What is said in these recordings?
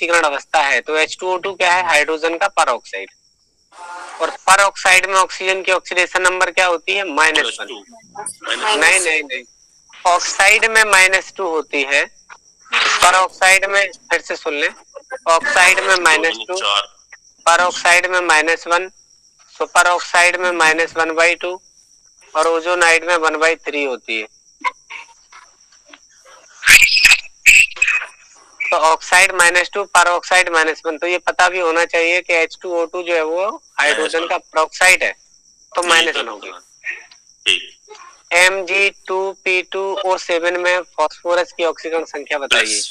ऑक्सीकरण अवस्था है तो H2O2 क्या है, हाइड्रोजन का परऑक्साइड। और परऑक्साइड में ऑक्सीजन की ऑक्सीडेशन नंबर क्या होती है, -1। नहीं नहीं नहीं, ऑक्साइड में -2 होती है, परऑक्साइड में, फिर से सुन ले, ऑक्साइड में -2, परऑक्साइड में -1, सुपर ऑक्साइड में -1/2 और ओजोनाइड में 1/3 होती है। तो ऑक्साइड -2, परऑक्साइड -1, तो ये पता भी होना चाहिए कि H2O2 जो है वो हाइड्रोजन का परऑक्साइड है, तो -1 होगी। Mg2p2O7 में फास्फोरस की ऑक्सीकरण संख्या बताइए।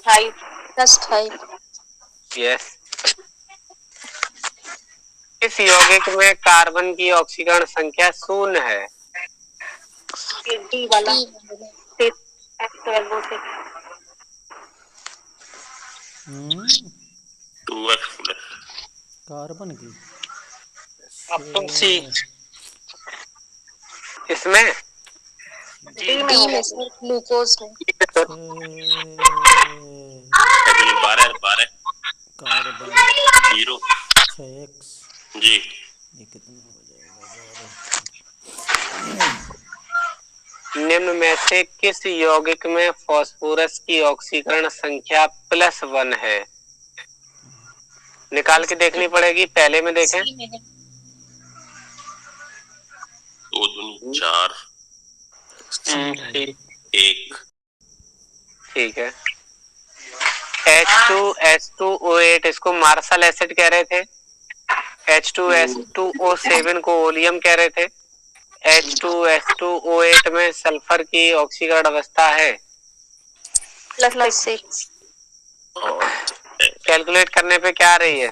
+5। यस। इस यौगिक में कार्बन की ऑक्सीकरण संख्या 0 है। डी वाला कार्बन की अब तुम सी इसमें डी में सर ग्लूकोज में 12 कार्बन 0 6x जी, ये कितना हो जाएगा 12। निम्न में से किस यौगिक में फास्फोरस की ऑक्सीकरण संख्या +1 है? निकाल के देखनी पड़ेगी, पहले में देखें। 2 दूनी 4 1। ठीक है। H2S2O8 इसको मार्शल एसिड कह रहे थे, H2S2O7 को ओलियम कह रहे थे, H2S2O8 में सल्फर की ऑक्सीकरण अवस्था है +6। कैलकुलेट करने पे क्या आ रही है,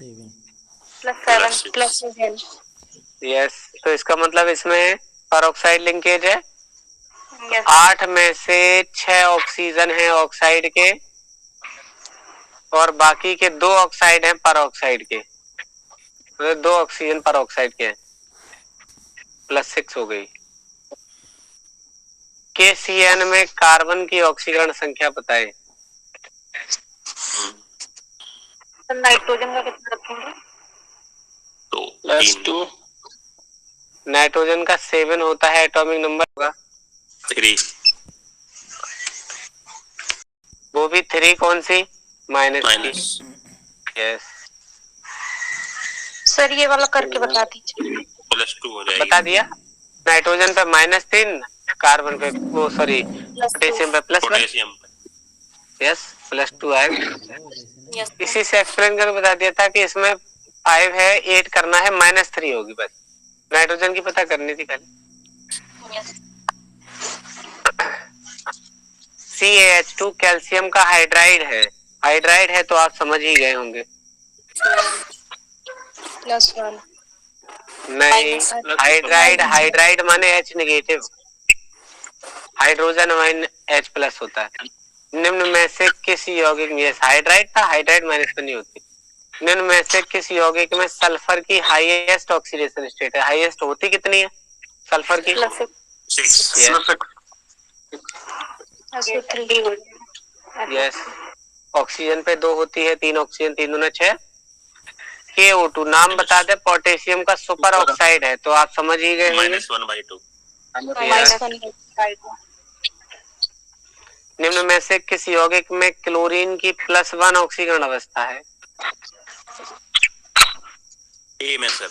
+7 यस। तो इसका मतलब इसमें परऑक्साइड लिंकेज है, 8 में से 6 ऑक्सीजन है ऑक्साइड के और बाकी के 2 ऑक्साइड हैं परऑक्साइड के, तो 2 ऑक्सीजन परऑक्साइड के हैं, +6 हो गई। KCN में कार्बन की ऑक्सीकरण संख्या बताएं। नाइट्रोजन का कितना रखेंगे, +2। नाइट्रोजन का 7 होता है, एटॉमिक नंबर होगा 3। वो भी 3, कौन सी, -3। यस सर ये वाला करके बता दीजिए। +2 हो जाएगी। बता दिया। नाइट्रोजन पे -3, कार्बन पे वो सॉरी पोटेशियम पे +1, यस +2 आएगा। इसी से एक्सप्लेन करके बता दिया था कि इसमें 5 है, 8 करना है, -3 होगी बस। नाइट्रोजन की पता करनी थी खाली। CaH2 कैल्शियम का हाइड्राइड है, हाइड्राइड है तो आप समझ ही गए होंगे। +1 नहीं, हाइड्राइड, हाइड्राइड माने H negative, hydrogen ion H+ होता है। निम्न में से किस यौगिक में, हाइड्राइड था, हाइड्राइड -1 नहीं होती। निम्न में से किस यौगिक में सल्फर की हाईएस्ट ऑक्सीडेशन स्टेट है, हाईएस्ट होती कितनी है सल्फर की, 6। यस। ऑक्सीजन पे 2 होती है, 3 ऑक्सीजन, 3 दूना 6। KO2 नाम बता दे, पोटेशियम का सुपर ऑक्साइड है, तो आप समझ ही गए होंगे। -1/2। निम्न में से किस यौगिक में क्लोरीन की +1 ऑक्सीकरण अवस्था है? ए में सर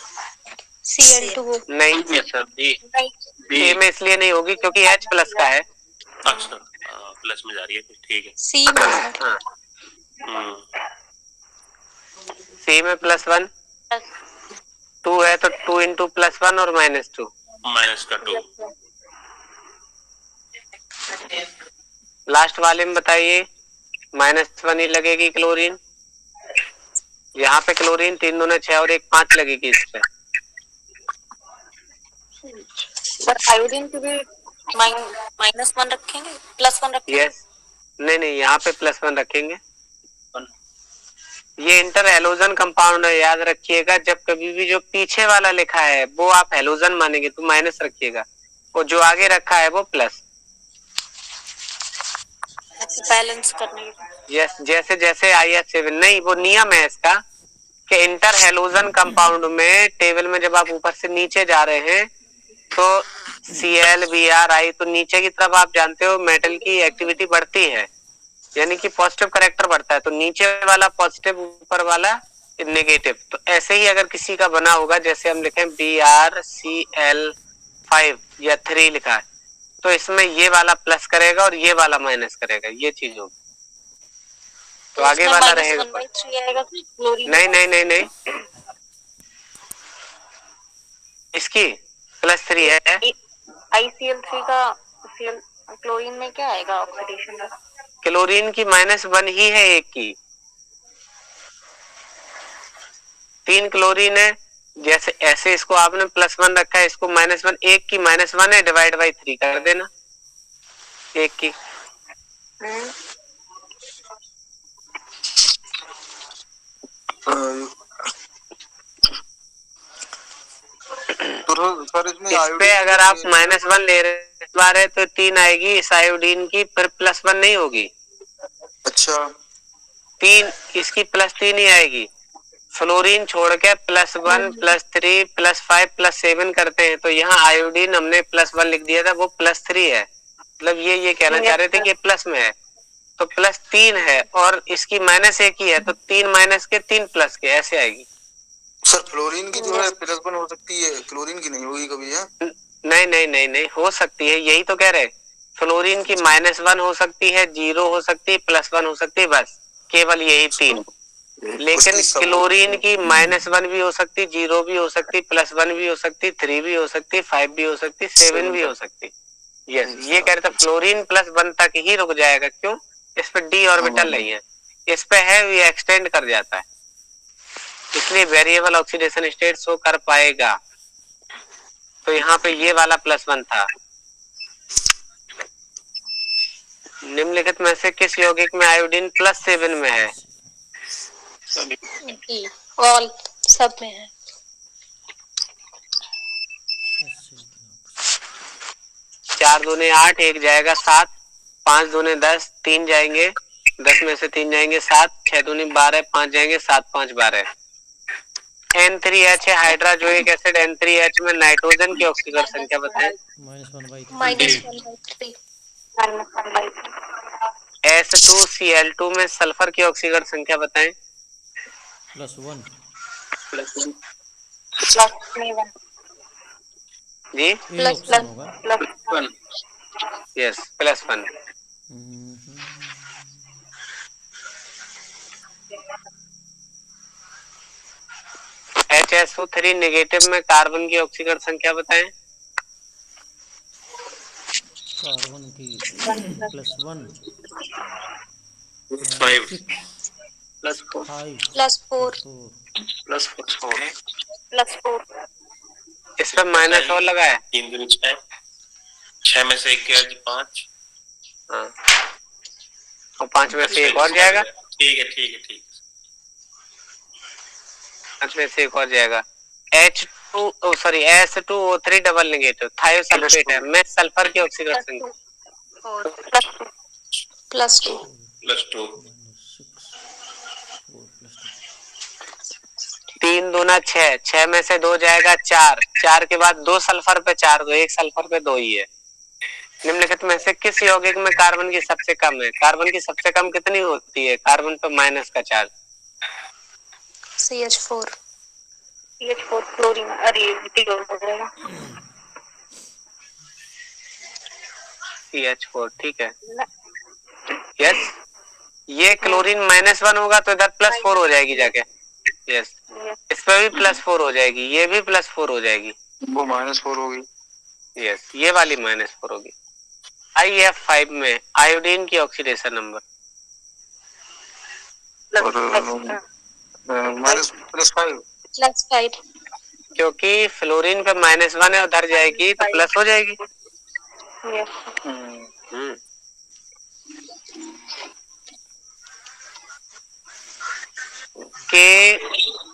Cl2 नहीं सर, ए में इसलिए नहीं होगी क्योंकि H+ का है। अच्छा, प्लस में जा रही है, ठीक है। C में सर C में +1, 2 है तो 2 × +1 और -2, -2। लास्ट वाले में बताइए, -1 ही लगेगी क्लोरीन, यहाँ पे क्लोरीन 3 दूना 6 और 1 5 लगेगी इस पे। सर आयोडीन की भी -1 रखेंगे, +1 रखेंगे। यस, नहीं यहाँ पे +1 रखेंगे। ये इंटर हेलोजन कंपाउंड है, याद रखिएगा। जब कभी भी जो पीछे वाला लिखा है वो आप हेलोजन मानेंगे तो माइनस रखिएगा, और जो आगे रखा है वो प्लस। बैलेंस करने के लिए। यस, जैसे जैसे IH7 नहीं, वो नियम है इसका कि इंटर हेलोजन कंपाउंड में टेबल में जब आप ऊपर से नीचे जा रहे हैं तो Cl Br तो नीचे की तरफ आप जानते हो मेटल की एक्टिविटी बढ़ती है, यानी कि पॉजिटिव करेक्टर बढ़ता है, तो नीचे वाला पॉजिटिव ऊपर वाला नेगेटिव। तो ऐसे ही अगर किसी का बना होगा, जैसे हम लिखें BrCl5 या 3 लिखा है, तो इसमें ये वाला प्लस करेगा और ये वाला माइनस करेगा, ये चीज होगी। तो आगे वाला रहेगा -1/3 आएगा क्लोरीन। नहीं नहीं नहीं नहीं, इसकी +3 है। ICl3 का क्लोरीन में क्या आएगा ऑक्सीडेशन का? क्लोरीन की -1 ही है, एक की 3 क्लोरीन है। जैसे ऐसे इसको आपने +1 रखा है, इसको -1, एक की -1 है, डिवाइड बाई 3 कर देना एक की। तो सर इसमें इस पे अगर आप -1 ले रहे तो 3 आएगी इस आयोडीन की, फिर +1 नहीं होगी। अच्छा, 3 इसकी +3 ही आएगी। फ्लोरीन छोड़ के +1 +3 +5 +7 करते हैं, तो यहाँ आयोडीन हमने +1 लिख दिया था, वो +3 है। मतलब ये कहना चाह रहे थे कि प्लस में है, तो +3 है, और इसकी -1 ही है, तो 3 माइनस के 3 प्लस के, ऐसे आएगी। सर फ्लोरीन की जो है +1 हो सकती है, क्लोरीन की नहीं होगी कभी है? नहीं नहीं नहीं नहीं, हो सकती है, यही तो कह रहे। फ्लोरीन की -1 हो सकती है, 0 हो सकती है, +1 हो सकती है, बस केवल यही 3। लेकिन क्लोरीन की -1 भी हो सकती, 0 भी हो सकती, +1 भी हो सकती, 3 भी हो सकती, 5 भी हो सकती, 7 भी हो सकती। यस, ये कह रहे थे फ्लोरीन +1 तक ही रुक जाएगा। क्यों? इस पे d ऑर्बिटल नहीं है, इस पे है, ये एक्सटेंड कर जाता है, इसलिए वेरिएबल ऑक्सीडेशन स्टेट शो कर पाएगा। तो यहाँ पे ये वाला +1 था। निम्नलिखित में से किस यौगिक में आयोडीन +7 में है? ऑल सब में है। 4 दूने 8, 1 जाएगा 7, 5 दूने 10, 3 जाएंगे, 10 में से 3 जाएंगे 7, 6 दूनी 12, 5 जाएंगे 7, 5 12। N3H है हाइड्रोजोइक एसिड। N3H में नाइट्रोजन की ऑक्सीजन संख्या बताएं। -1/3 S2Cl2 में सल्फर की ऑक्सीजन संख्या बताएं। +1 जी, ए ऑप्शन होगा। यस, +1। HSO3 नेगेटिव में कार्बन की ऑक्सीजन संख्या बताएं। कार्बन की +1 5 +4 +4 इस पर माइनस और लगा है। 3 दूनी 6, 6 में से 1 गया जी 5, हाँ, और 5 में से 1 और जाएगा। ठीक है ठीक है ठीक है। 5 में से 1 और जाएगा। S2O3 डबल नेगेटिव थायोसल्फेट है में सल्फर की ऑक्सीजन संख्या +2 +2 3 दूना 6, 6 में से 2 जाएगा 4, 4 के बाद 2 सल्फर पे 4, तो 1 सल्फर पे 2 ही है। निम्नलिखित में से किस यौगिक में कार्बन की सबसे कम है? कार्बन की सबसे कम कितनी होती है? कार्बन पे माइनस का चार्ज। CH4 chlorine. अरे हो जाएगा। CH4 ठीक है। यस, ये क्लोरीन -1 होगा तो इधर +4 हो जाएगी जाके। यस, इस पे भी +4 हो जाएगी, ये भी +4 हो जाएगी, वो -4 होगी। यस, ये वाली -4 होगी। IF5 में आयोडीन की ऑक्सीडेशन नंबर +5 क्योंकि फ्लोरीन पे -1 है, उधर जाएगी तो प्लस हो जाएगी।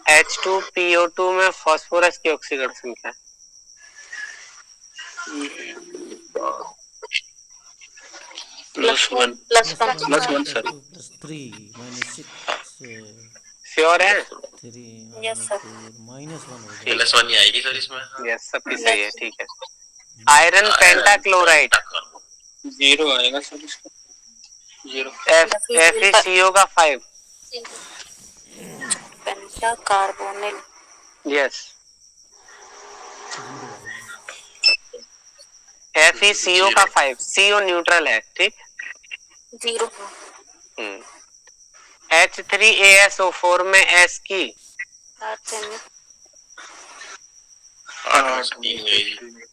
KH2PO2 में फास्फोरस की ऑक्सीजन संख्या +1 +1 सर। +2 + 3 -6 श्योर है? 3 यस सर। -1 हो प्लस जाएगा। 1 ही आएगी सर इसमें। यस, सबकी सही है, ठीक है। आयरन पेंटाक्लोराइड, 0 आएगा सर इसका। 0 FeCO का 5। पेंटा कार्बोनिल। यस, 0 आएगा। FeCO का 5, CO न्यूट्रल है, ठीक। 0 H3ASO4 में S की आर्सेनिक।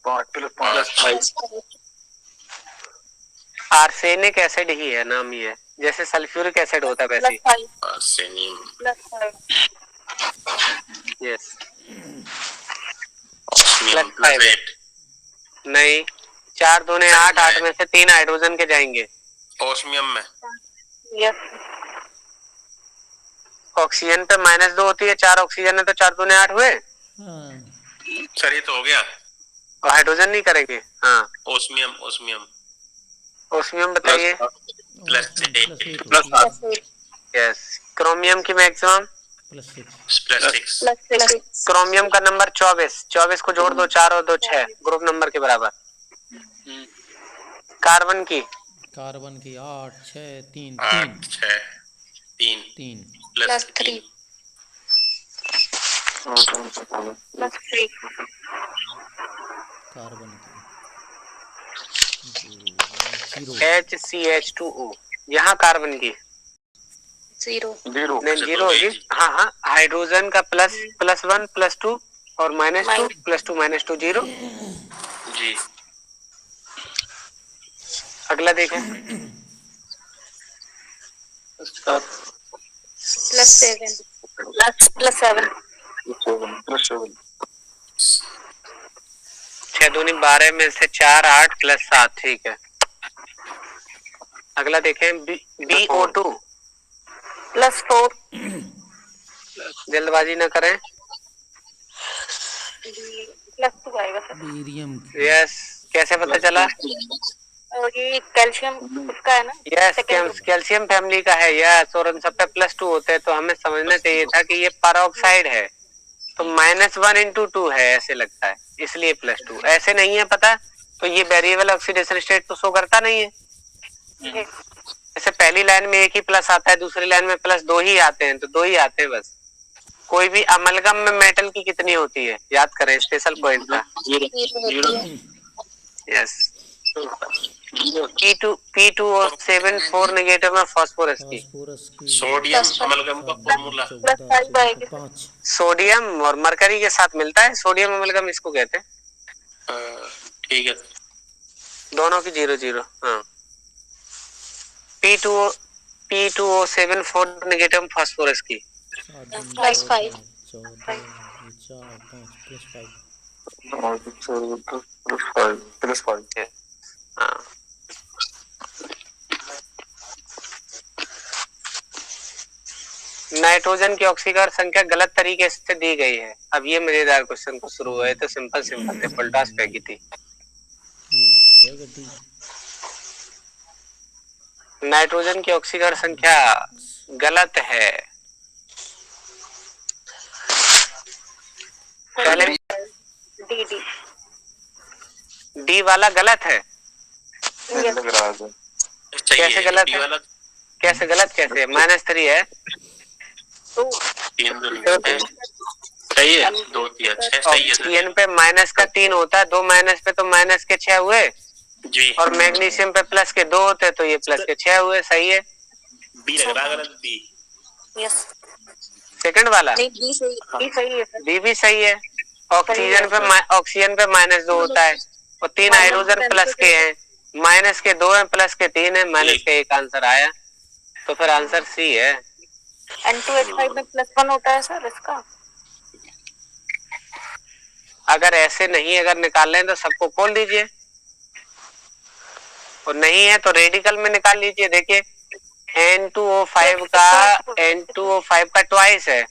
5 आर्सेनिक एसिड ही है, नाम ही है, जैसे सल्फ्यूरिक एसिड होता है वैसे। +5 आर्सेनियम +5 यस, ऑस्मियम +5 है। +8 नहीं, 4 दूने 8, 8 में से 3 हाइड्रोजन के जाएंगे। ऑस्मियम में यस ऑक्सीजन पे -2 होती है, 4 ऑक्सीजन है तो 4 दूने 8 हुए। हाँ, सर ये तो हो गया। और हाइड्रोजन नहीं करेंगे। हाँ, ओस्मियम ओस्मियम ऑस्मियम बताइए। +8 प्लस होती है। यस, क्रोमियम की मैक्सिमम +6 +6 +6 क्रोमियम का नंबर 24, 24 को जोड़ दो, 4 और 2 6, ग्रुप नंबर के बराबर। कार्बन की कार्बन की 8 6 3 8 6 3 3 +3 +3 कार्बन की 0 HCH2O। यहाँ कार्बन की 0 नहीं, 0 होगी। हाँ हाँ, हाइड्रोजन का +1 +2 और -2 +2 -2 0। जी। अगला देखें। +7 +7 6 दूनी 12 में से 4 8 +7, ठीक है। अगला देखें, BO2। +4 जल्दबाजी ना करें। +2 आएगा सर। बेरियम की यस, कैसे पता चला? और ये कैल्शियम उसका है ना, यस, सेकंड। कैल्शियम फैमिली का है। यस, और उन सब पे +2 होते हैं, तो हमें समझना चाहिए था कि ये पेरोक्साइड है, तो -1 × 2 है, ऐसे लगता है, इसलिए +2। ऐसे नहीं है पता, तो ये वेरिएबल ऑक्सीडेशन स्टेट तो शो करता नहीं है। जैसे पहली लाइन में एक ही प्लस आता है, दूसरी लाइन में +2 ही आते हैं, तो 2 ही आते हैं बस। कोई भी अमलगम में मेटल की कितनी होती है, याद करें, स्पेशल पॉइंट था। यस, P2O74 नेगेटिव में फास्फोरस की। फास्फोरस की सोडियम अमलगम का फॉर्मूला 5 सोडियम और मरकरी के साथ मिलता है, सोडियम अमलगम इसको कहते हैं। ठीक है। दोनों की 0 0। हाँ, P2O74 नेगेटिव फास्फोरस की। 7 5 14 ये 4 5 +5 है। हाँ, नाइट्रोजन की ऑक्सीकरण संख्या गलत तरीके से दी गई है। अब ये मजेदार क्वेश्चन को शुरू हुए तो सिंपल थे, पलटास फेंकी थी। ये वाला हो जाएगा D। नाइट्रोजन की ऑक्सीकरण संख्या गलत है। पहले डी डी वाला गलत है। कैसे गलत है? कैसे गलत कैसे? -3 है। सही है। 2 3 6 सही है। ऑक्सीजन पे -3 होता है, 2 माइनस पे तो -6 हुए जी। और मैग्नीशियम पे +2 होते तो ये +6 हुए। सही है। बी लग रहा है गलत। बी यस सेकंड वाला नहीं, डी सही है सर। बी भी सही है। ऑक्सीजन पे -2 होता है और 3 हाइड्रोजन प्लस के हैं, माइनस के 2 हैं, प्लस के 3 है, माइनस के 1 आंसर आया, तो फिर आंसर सी है। N2H5 में +1 होता है सर इसका। अगर ऐसे नहीं अगर निकाल लें तो सबको खोल दीजिए, और नहीं है तो रेडिकल में निकाल लीजिए। देखिए, N2O5 का ट्वाइस है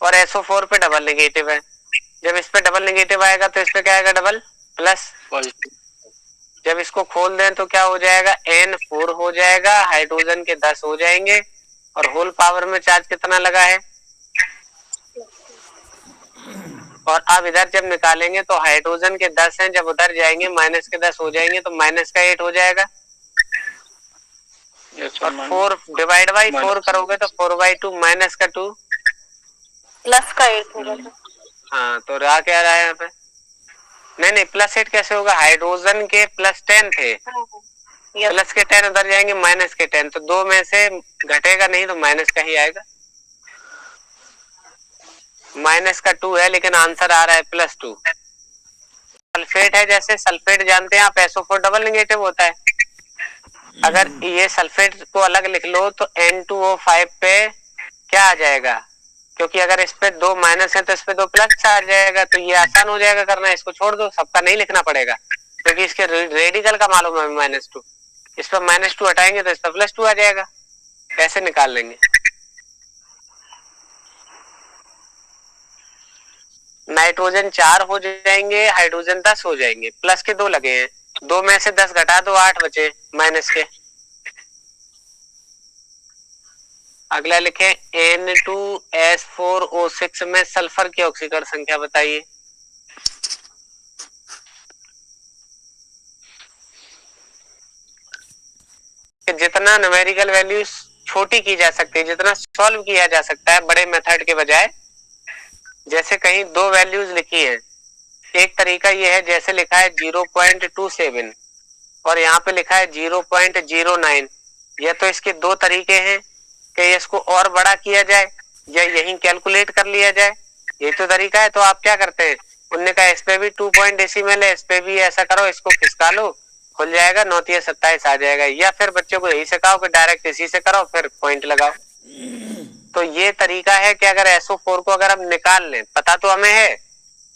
और SO4 पे डबल नेगेटिव है। जब इस पे डबल नेगेटिव आएगा तो इस पे क्या आएगा? Double plus. जब इसको खोल दें तो क्या हो जाएगा, N4 हो जाएगा, हाइड्रोजन के 10 हो जाएंगे और होल पावर में चार्ज कितना लगा है। और अब इधर जब निकालेंगे तो हाइड्रोजन के 10 हैं, जब उधर जाएंगे माइनस के 10 हो जाएंगे तो माइनस का 8 हो जाएगा। और 4 डिवाइड बाई 4 करोगे तो 4/2 माइनस का 2 प्लस का 8 होगा। हाँ तो रहा क्या रहा है यहाँ पे, नहीं प्लस 8 कैसे होगा, हाइड्रोजन के +10 थे, प्लस के 10 उधर जाएंगे माइनस के 10, तो दो में से घटेगा नहीं तो माइनस का ही आएगा। माइनस का 2 है लेकिन आंसर आ रहा है +2। सल्फेट है, जैसे सल्फेट जानते हैं आप SO4 डबल नेगेटिव होता है, अगर ये सल्फेट को अलग लिख लो तो N2O5 पे क्या आ जाएगा, क्योंकि अगर इस पे 2 माइनस है तो इस पे 2 प्लस आ जाएगा, तो ये आसान हो जाएगा करना, इसको छोड़ दो, सबका नहीं लिखना पड़ेगा क्योंकि इसके रेडिकल का मालूम है -2, इस पर -2 हटाएंगे तो इस पर +2 आ जाएगा, कैसे निकाल लेंगे। नाइट्रोजन 4 हो जाएंगे, हाइड्रोजन 10 हो जाएंगे, प्लस के 2 लगे हैं, 2 में से 10 घटा दो 8 बचे माइनस के। अगला लिखे N2S4O6 में सल्फर की ऑक्सीकरण संख्या बताइए। जितना न्यूमेरिकल वैल्यू छोटी की जा सकती है, जितना सॉल्व किया जा सकता है बड़े मेथड के बजाय, जैसे कहीं 2 वैल्यूज लिखी है, एक तरीका ये है जैसे लिखा है 0.27 और यहाँ पे लिखा है 0.09, या तो इसके 2 तरीके हैं कि इसको और बड़ा किया जाए या यही कैलकुलेट कर लिया जाए, ये तो तरीका है। तो आप क्या करते हैं, उनने कहा इस पे भी 2 पॉइंट डेसिमल है, इस पे भी ऐसा करो, इसको खिसका लो, खुल जाएगा 9×27 आ जाएगा, या फिर बच्चों को यही सिखाओ कि डायरेक्ट इसी से करो फिर पॉइंट लगाओ। तो ये तरीका है कि अगर SO4 को अगर हम निकाल लें, पता तो हमें है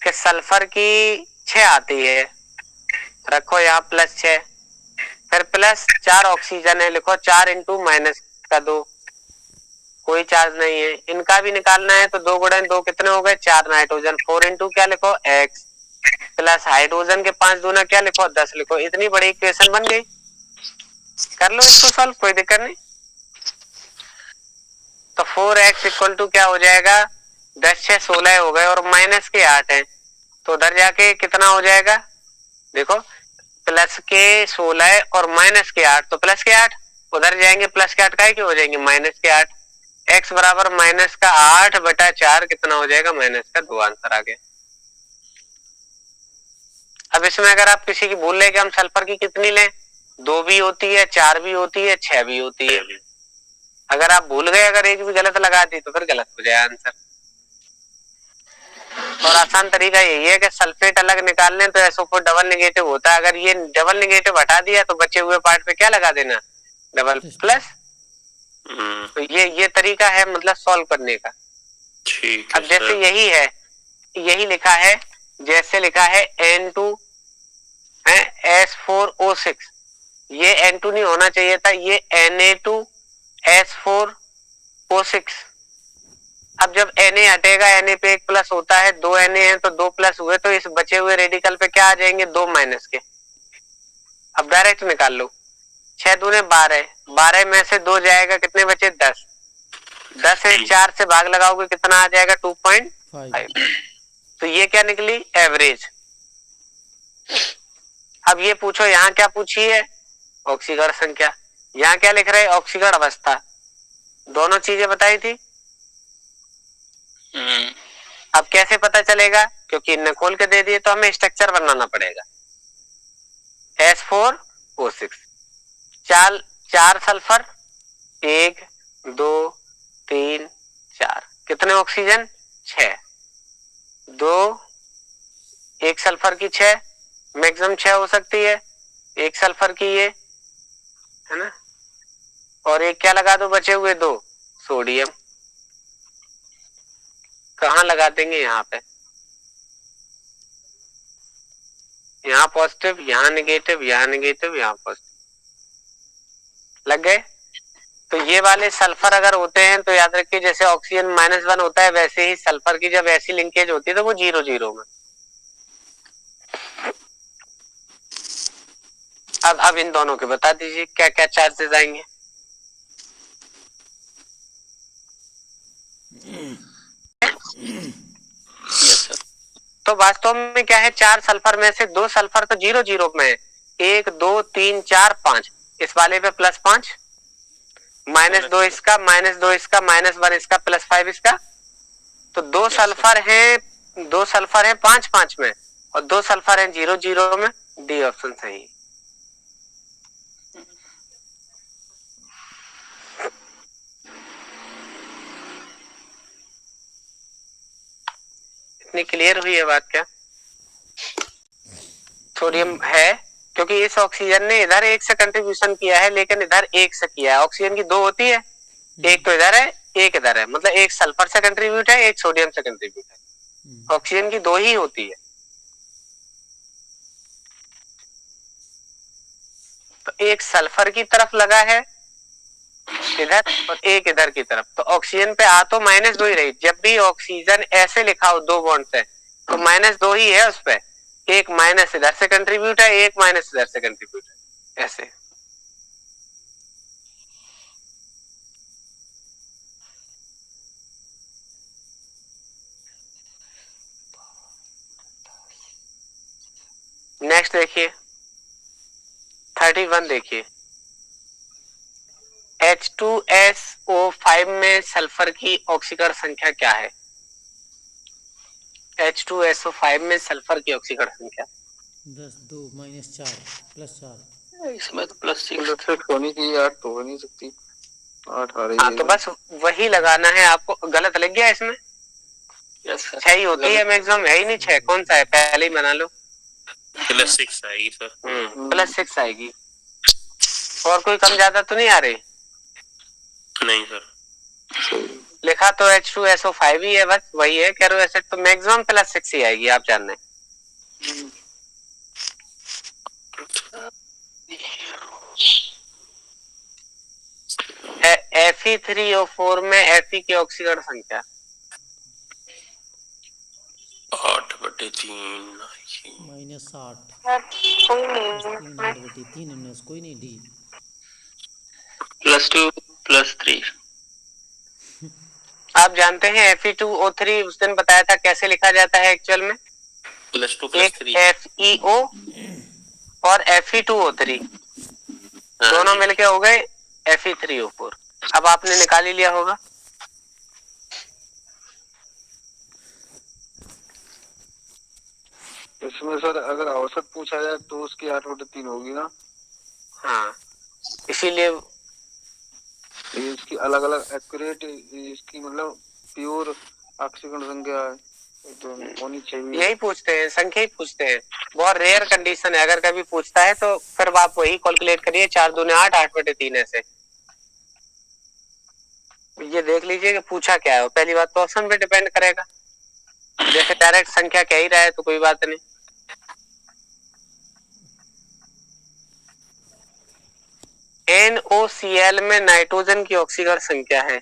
कि सल्फर की 6 आती है, रखो यहाँ +6, फिर +4 ऑक्सीजन है, लिखो 4 × -2, कोई चार्ज नहीं है। इनका भी निकालना है तो 2 × 2 कितने हो गए, 4 नाइट्रोजन, 4 × क्या लिखो x, प्लस हाइड्रोजन के 5 दूना क्या लिखो 10 लिखो, इतनी बड़ी इक्वेशन बन गई। कर लो इसको सॉल्व, कोई दिक्कत नहीं। तो 4x = क्या हो जाएगा, 10 6 16 हो गए और माइनस के 8 है, तो उधर जाके कितना हो जाएगा, देखो प्लस के 16 और माइनस के 8, तो प्लस के 8 उधर जाएंगे, प्लस के 8 का हो जाएंगे माइनस के 8, x बराबर -8/4 कितना हो जाएगा, -2, आंसर आ गया। अब इसमें अगर आप किसी की भूल ले कि हम सल्फर की कितनी लें, 2 भी होती है, 4 भी होती है, 6 भी होती है, अगर आप भूल गए, अगर एक भी गलत लगा दी तो फिर गलत हो जाए आंसर। और आसान तरीका यही है कि सल्फेट अलग निकाल लें तो SO4 डबल नेगेटिव होता है, अगर ये डबल नेगेटिव हटा दिया तो बचे हुए पार्ट पे क्या लगा देना, डबल प्लस। तो ये तरीका है मतलब सॉल्व करने का। ठीक है। अब जैसे यही है, यही लिखा है, जैसे लिखा है N2S4O6, ये N2 नहीं होना चाहिए था, ये Na2S4O6। अब जब Na हटेगा, Na पे 1 प्लस होता है, 2 Na है तो 2 प्लस हुए, तो इस बचे हुए रेडिकल पे क्या आ जाएंगे, 2 माइनस के। अब डायरेक्ट निकाल लो, 6 दूने 12, 12 में से 2 जाएगा, कितने बचे 10, 10 से 4 से भाग लगाओगे कितना आ जाएगा, 2.5। तो ये क्या निकली, एवरेज। अब ये पूछो यहाँ क्या पूछी है, ऑक्सीकरण संख्या, यहाँ क्या लिख रहे हैं, ऑक्सीकरण अवस्था, दोनों चीजें बताई थी। अब कैसे पता चलेगा, क्योंकि इनने खोल के दे दिए तो हमें स्ट्रक्चर बनाना पड़ेगा। S4O6, 4 सल्फर, 1 2 3 4, कितने ऑक्सीजन 6, 2 1 सल्फर की 6, मैक्सिमम 6 हो सकती है, 1 सल्फर की ये है ना, और एक क्या लगा दो बचे हुए 2 सोडियम, कहाँ लगा देंगे, यहाँ पे, यहाँ पॉजिटिव, यहाँ नेगेटिव, यहाँ नेगेटिव, यहाँ पॉजिटिव, लग गए। तो ये वाले सल्फर अगर होते हैं तो याद रखिए जैसे ऑक्सीजन -1 होता है, वैसे ही सल्फर की जब ऐसी लिंकेज होती है तो वो 0 0 में। अब इन दोनों के बता दीजिए क्या क्या चार्जेस आएंगे। तो वास्तव में क्या है, 4 सल्फर में से 2 सल्फर तो 0 0 में है, 1 2 3 4 5, इस वाले पे +5, -2 इसका, -2 इसका, -1 इसका, +5 इसका। तो 2 सल्फर है 5 5 में और 2 सल्फर है 0 0 में। डी ऑप्शन सही। इतनी क्लियर हुई है बात क्या? सोडियम है क्योंकि इस ऑक्सीजन ने इधर 1 से कंट्रीब्यूशन किया है लेकिन इधर 1 से किया है। ऑक्सीजन की 2 होती है, एक तो इधर है एक इधर है, मतलब एक सल्फर से कंट्रीब्यूट है एक सोडियम से कंट्रीब्यूट है। ऑक्सीजन की 2 ही होती है। तो एक सल्फर की तरफ लगा है इधर और एक इधर की तरफ, तो ऑक्सीजन पे आ तो -2 ही रही। जब भी ऑक्सीजन ऐसे लिखा हो 2 बॉन्ड से तो -2 ही है उस पे, एक माइनस इधर से कंट्रीब्यूट है एक माइनस इधर से कंट्रीब्यूट है, ऐसे। नेक्स्ट देखिए 31 देखिए, H2SO5 में सल्फर की ऑक्सीकरण संख्या क्या है? H2SO5 में सल्फर की ऑक्सीकरण संख्या 10 2 -4 +4। इसमें तो +6 होनी चाहिए, 8 तो हो नहीं सकती, 8 आ रही हाँ है। तो बस वही लगाना है आपको। गलत लग गया इसमें? यस सर, 6 ही होती है मैक्सिमम, है ही नहीं 6, कौन सा है? पहले ही बना लो। +6 आएगी सर। +6 आएगी। और कोई कम ज्यादा तो नहीं आ रही? नहीं सर, लिखा तो H2SO5 ही है, बस वही है कैरो एसिड, तो मैक्सिमम +6 ही आएगी, आप जान लें। Fe3O4 में Fe की ऑक्सीकरण संख्या 8/3 -8 कोई नहीं +3 8/3 इनमें से कोई नहीं। डी +2 +3। आप जानते हैं Fe2O3 उस दिन बताया था कैसे लिखा जाता है एक्चुअल में? +2 एक +3 FeO और Fe2O3 दोनों मिलके हो गए Fe3O4। अब आपने निकाल ही लिया होगा। इसमें सर अगर औसत पूछा जाए तो उसकी 8/3 होगी ना। हाँ इसीलिए ये इसकी अलग अलग एक्यूरेट, इसकी मतलब प्योर ऑक्सीकरण संख्या तो होनी चाहिए। यही पूछते हैं, संख्या ही पूछते हैं। बहुत रेयर कंडीशन है, अगर कभी पूछता है तो फिर आप वही कैलकुलेट करिए, 4 दूने 8 8/3 ऐसे। ये देख लीजिए कि पूछा क्या है। पहली बात तो ऑप्शन पे डिपेंड करेगा, जैसे डायरेक्ट संख्या कह ही रहा है तो कोई बात नहीं। NOCl में नाइट्रोजन की ऑक्सीकरण संख्या है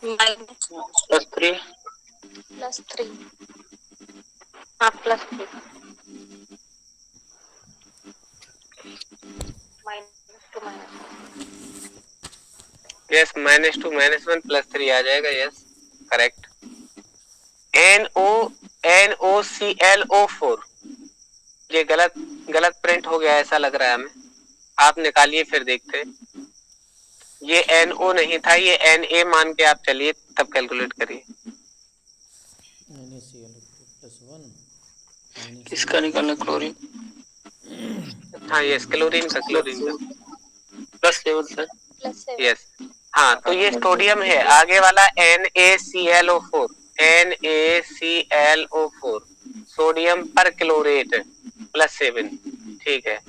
-3 +3 हाँ +3 -2 यस, -2 -1 +3 आ जाएगा। Yes correct. NOClO4 ये गलत प्रिंट हो गया ऐसा लग रहा है हमें। आप निकालिए फिर देखते हैं। ये NO नहीं था, ये Na मान के आप चलिए, तब कैलकुलेट करिए। NaCl +1 किसका निकालना? क्लोरीन। हाँ यस, क्लोरीन का +7 सर। यस। हाँ तो ये सोडियम है, आगे वाला NaClO4 NaClO4 सोडियम पर क्लोरेट +7, ठीक है।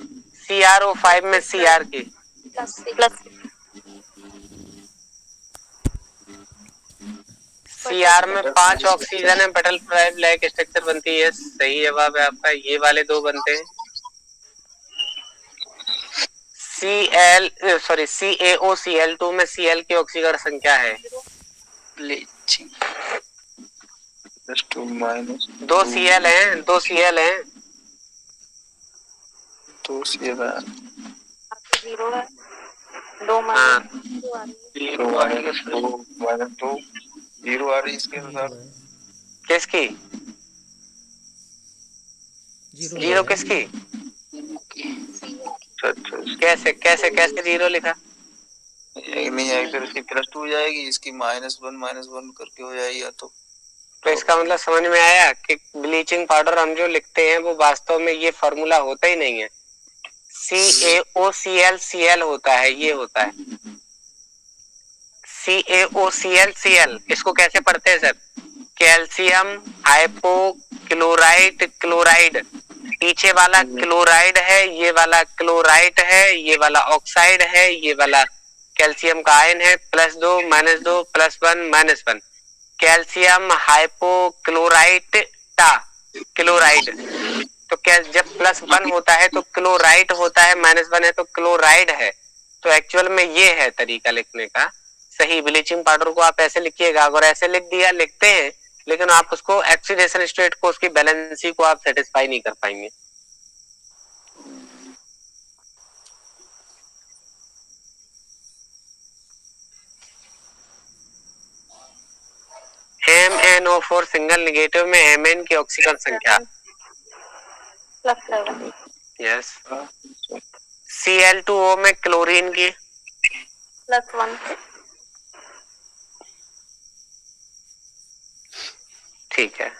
CrO5 में Cr की Cr में 5 ऑक्सीजन है, बटरफ्लाई लाइक स्ट्रक्चर बनती है। सही जवाब है आपका, ये वाले 2 बनते हैं। CaOCl2 में Cl की ऑक्सीकरण संख्या है +2 माइनस दो Cl हैं, दो Cl हैं। 2 Cl है। जीरो है, दो हाँ माइनस 2 माइनस 2 0 आ रही है इसके जीरो अनुसार। है, किसकी? जीरो जीरो है। किसकी? अच्छा कैसे कैसे कैसे जीरो लिखा? ये नहीं आएगी तो इसकी +2 हो जाएगी, इसकी -1 करके हो जाएगी या तो। तो इसका मतलब समझ में आया कि ब्लीचिंग पाउडर हम जो लिखते हैं वो वास्तव में ये फॉर्मूला होता ही नहीं है। CaOClCl होता है, ये होता है CaOClCl। इसको कैसे पढ़ते हैं सर? Calcium hypochlorite chloride. पीछे वाला क्लोराइड है, ये वाला क्लोराइट है, ये वाला ऑक्साइड है, ये वाला कैल्शियम का आयन है। +2 -2 +1 -1। कैल्शियम हाइपोक्लोराइट टा क्लोराइड। तो क्या जब +1 होता है तो क्लोराइट होता है, -1 है तो क्लोराइड है। तो एक्चुअल में ये है तरीका लिखने का सही। ब्लीचिंग पाउडर को आप ऐसे लिखिएगा, अगर ऐसे लिख दिया लिखते हैं, लेकिन आप उसको ऑक्सीडेशन स्टेट को, उसकी बैलेंसी को आप सेटिस्फाई नहीं कर पाएंगे। MnO4 सिंगल नेगेटिव में Mn की ऑक्सीकरण संख्या +7 यस। Cl2O में क्लोरीन की +1 ठीक है,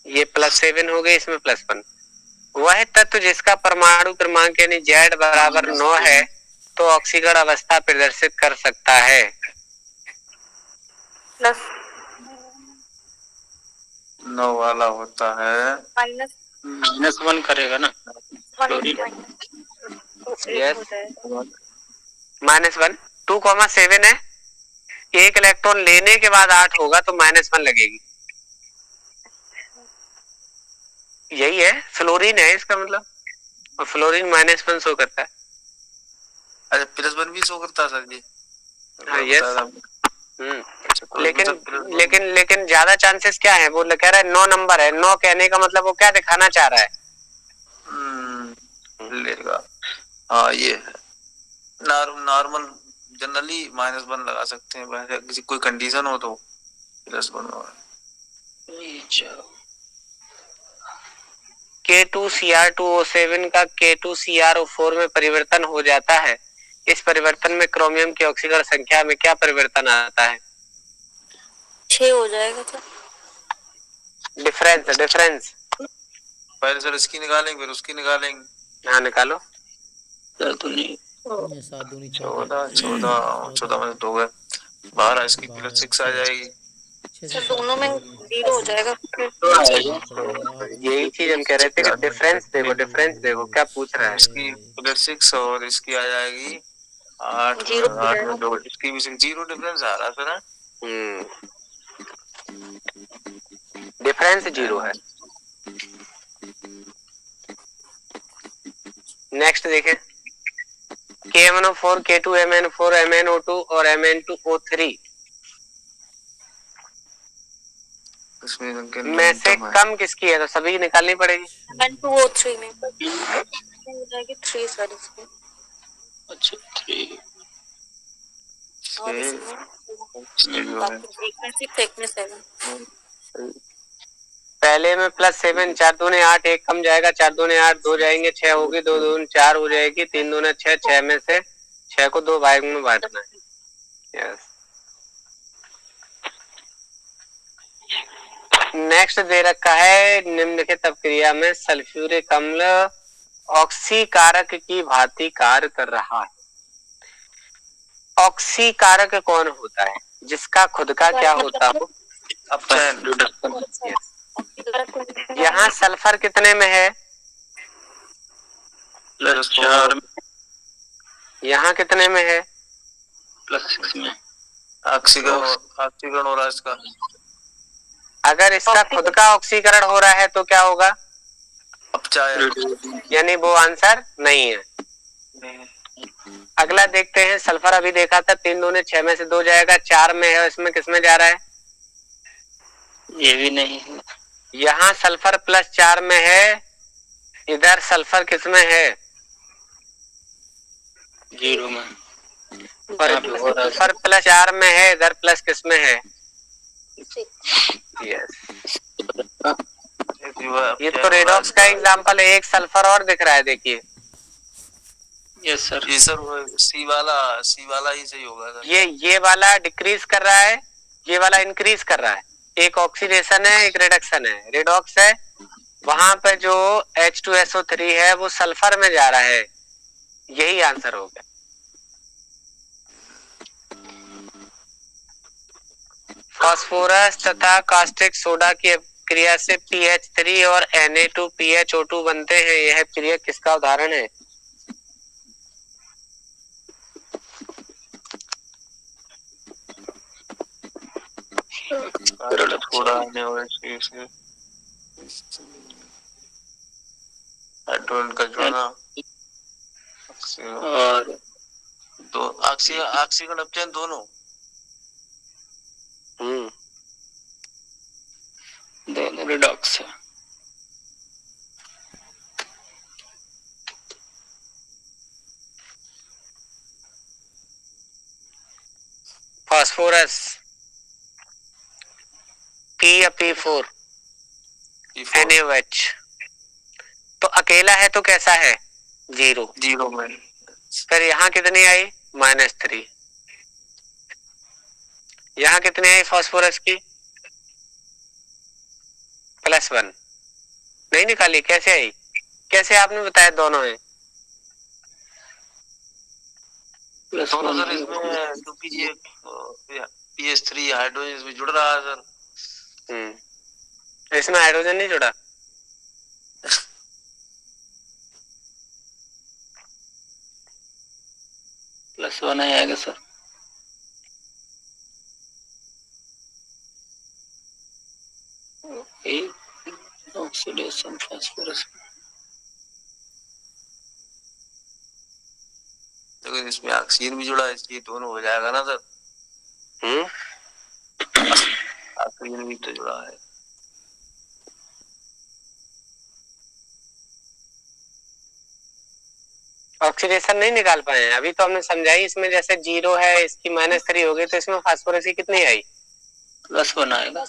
ये +7 हो गई, इसमें +1। वह तत्व जिसका परमाणु क्रमांक यानी Z बराबर 9 है तो ऑक्सीकरण अवस्था प्रदर्शित कर सकता है। +9 वाला होता है, -1 करेगा ना। यस -1। 2,7 है, एक इलेक्ट्रॉन लेने के बाद 8 होगा तो -1 लगेगी। यही है, फ्लोरीन है इसका मतलब, और फ्लोरीन -1 शो करता है। अच्छा +1 भी शो करता है सर जी। हाँ यस। तो लेकिन मतलब लेकिन ज्यादा चांसेस क्या है? वो कह रहा है 9 नंबर है। 9 कहने का मतलब वो क्या दिखाना चाह रहा है? लेगा। हाँ ये है नॉर्मल, जनरली -1 लगा सकते हैं, वैसे किसी कोई कंडीशन हो तो +1 होगा। K2Cr2O7 का K2Cr4 में परिवर्तन हो जाता है। इस परिवर्तन में क्रोमियम की ऑक्सीकरण संख्या में क्या परिवर्तन आता है? 6 हो जाएगा तो डिफरेंस पहले सर इसकी निकालेंगे फिर उसकी निकालेंगे। हाँ निकालो। ये 7 दूनी 14 14 14 14 में 2 गए, 12 इसकी +6 आ जाएगी। 6 से सर 7 दोनों में जाएगी। 0 हो जाएगा फिर। यही चीज हम कह रहे थे कि डिफरेंस देखो क्या पूछ रहा है। इसकी +6 और इसकी आ जाएगी 8 0 हो 8 में जाएगा। 2, इसकी भी 0 डिफरेंस आ रहा है सर। डिफरेंस 0 है। नेक्स्ट देखें, KMnO4 K2MnO4 MnO2 और Mn2O3 में से कम किसकी है? तो सभी निकालनी पड़ेगी। Mn2O3 में हो जाएगी 3 सर इसमें। अच्छा 3 और इसमें बाकी एक में 6 एक में 7। पहले में +7, 4 दूने 8, एक कम जाएगा, 4 दूने 8, 2 जाएंगे, 6 होगी, 2 दूने 4 हो जाएगी, 3 दूने 6, 6 में से 6 को 2 भाग में बांटना है। यस। नेक्स्ट दे रखा है, निम्नलिखित अपक्रिया में सल्फ्यूरिक अम्ल ऑक्सीकारक की भांति कार्य कर रहा है। ऑक्सीकारक कौन होता है? जिसका खुद का क्या होता हो? यहाँ सल्फर कितने में है? +4 यहाँ कितने में है? +6 में। ऑक्सीकरण हो रहा है इसका। अगर इसका खुद का ऑक्सीकरण हो रहा है तो क्या होगा? अपचायक, यानी वो आंसर नहीं है। अगला देखते हैं, सल्फर अभी देखा था 3 दूने 6 में से 2 जाएगा, 4 में है, इसमें किसमें जा रहा है? ये भी नहीं है। यहाँ सल्फर प्लस 4 में है, इधर सल्फर किसमें है? 0 में। और यहाँ पे हो रहा है। सल्फर प्लस 4 में है, इधर प्लस किसमें है? यस, ये तो रेडॉक्स का एग्जांपल है। एक सल्फर और दिख रहा है, देखिए यस सर। जी सर, सी वाला ही सही होगा सर। ये वाला डिक्रीज कर रहा है, ये वाला इंक्रीज कर रहा है। एक ऑक्सीडेशन है, एक रिडक्शन है। रेडॉक्स है, वहां पे जो H2SO3 है वो सल्फर में जा रहा है। यही आंसर हो गया। फास्फोरस तथा कास्टिक सोडा की क्रिया से PH3 और Na2PHO2 बनते हैं। यह क्रिया किसका उदाहरण है? थोड़ा हाइड्रोजन का जोड़ना और दो ऑक्सीजन अपचयन दोनों। दोनों रिडॉक्स है। फास्फोरस P या P4 NaOH तो अकेला है तो कैसा है? 0 में। फिर यहाँ कितनी आई? -3। यहाँ कितनी आई फास्फोरस की? +1। नहीं निकाली, कैसे आई? कैसे आपने बताया दोनों है? दोनों सर इसमें क्योंकि ये PH3 हाइड्रोजन इसमें जुड़ रहा है सर। इसमें हाइड्रोजन नहीं जुड़ा। +1 आएगा सर। Oxidation phosphorus. लेकिन इसमें ऑक्सीजन भी जुड़ा है, इसलिए दोनों हो जाएगा ना सर। ऑक्सीजन भी तो जुड़ा है। ऑक्सीडेशन नहीं निकाल पाए हैं अभी, तो हमने समझाई। इसमें जैसे 0 है, इसकी -3 हो गई, तो इसमें फास्फोरस की कितनी आई? +1 आएगा।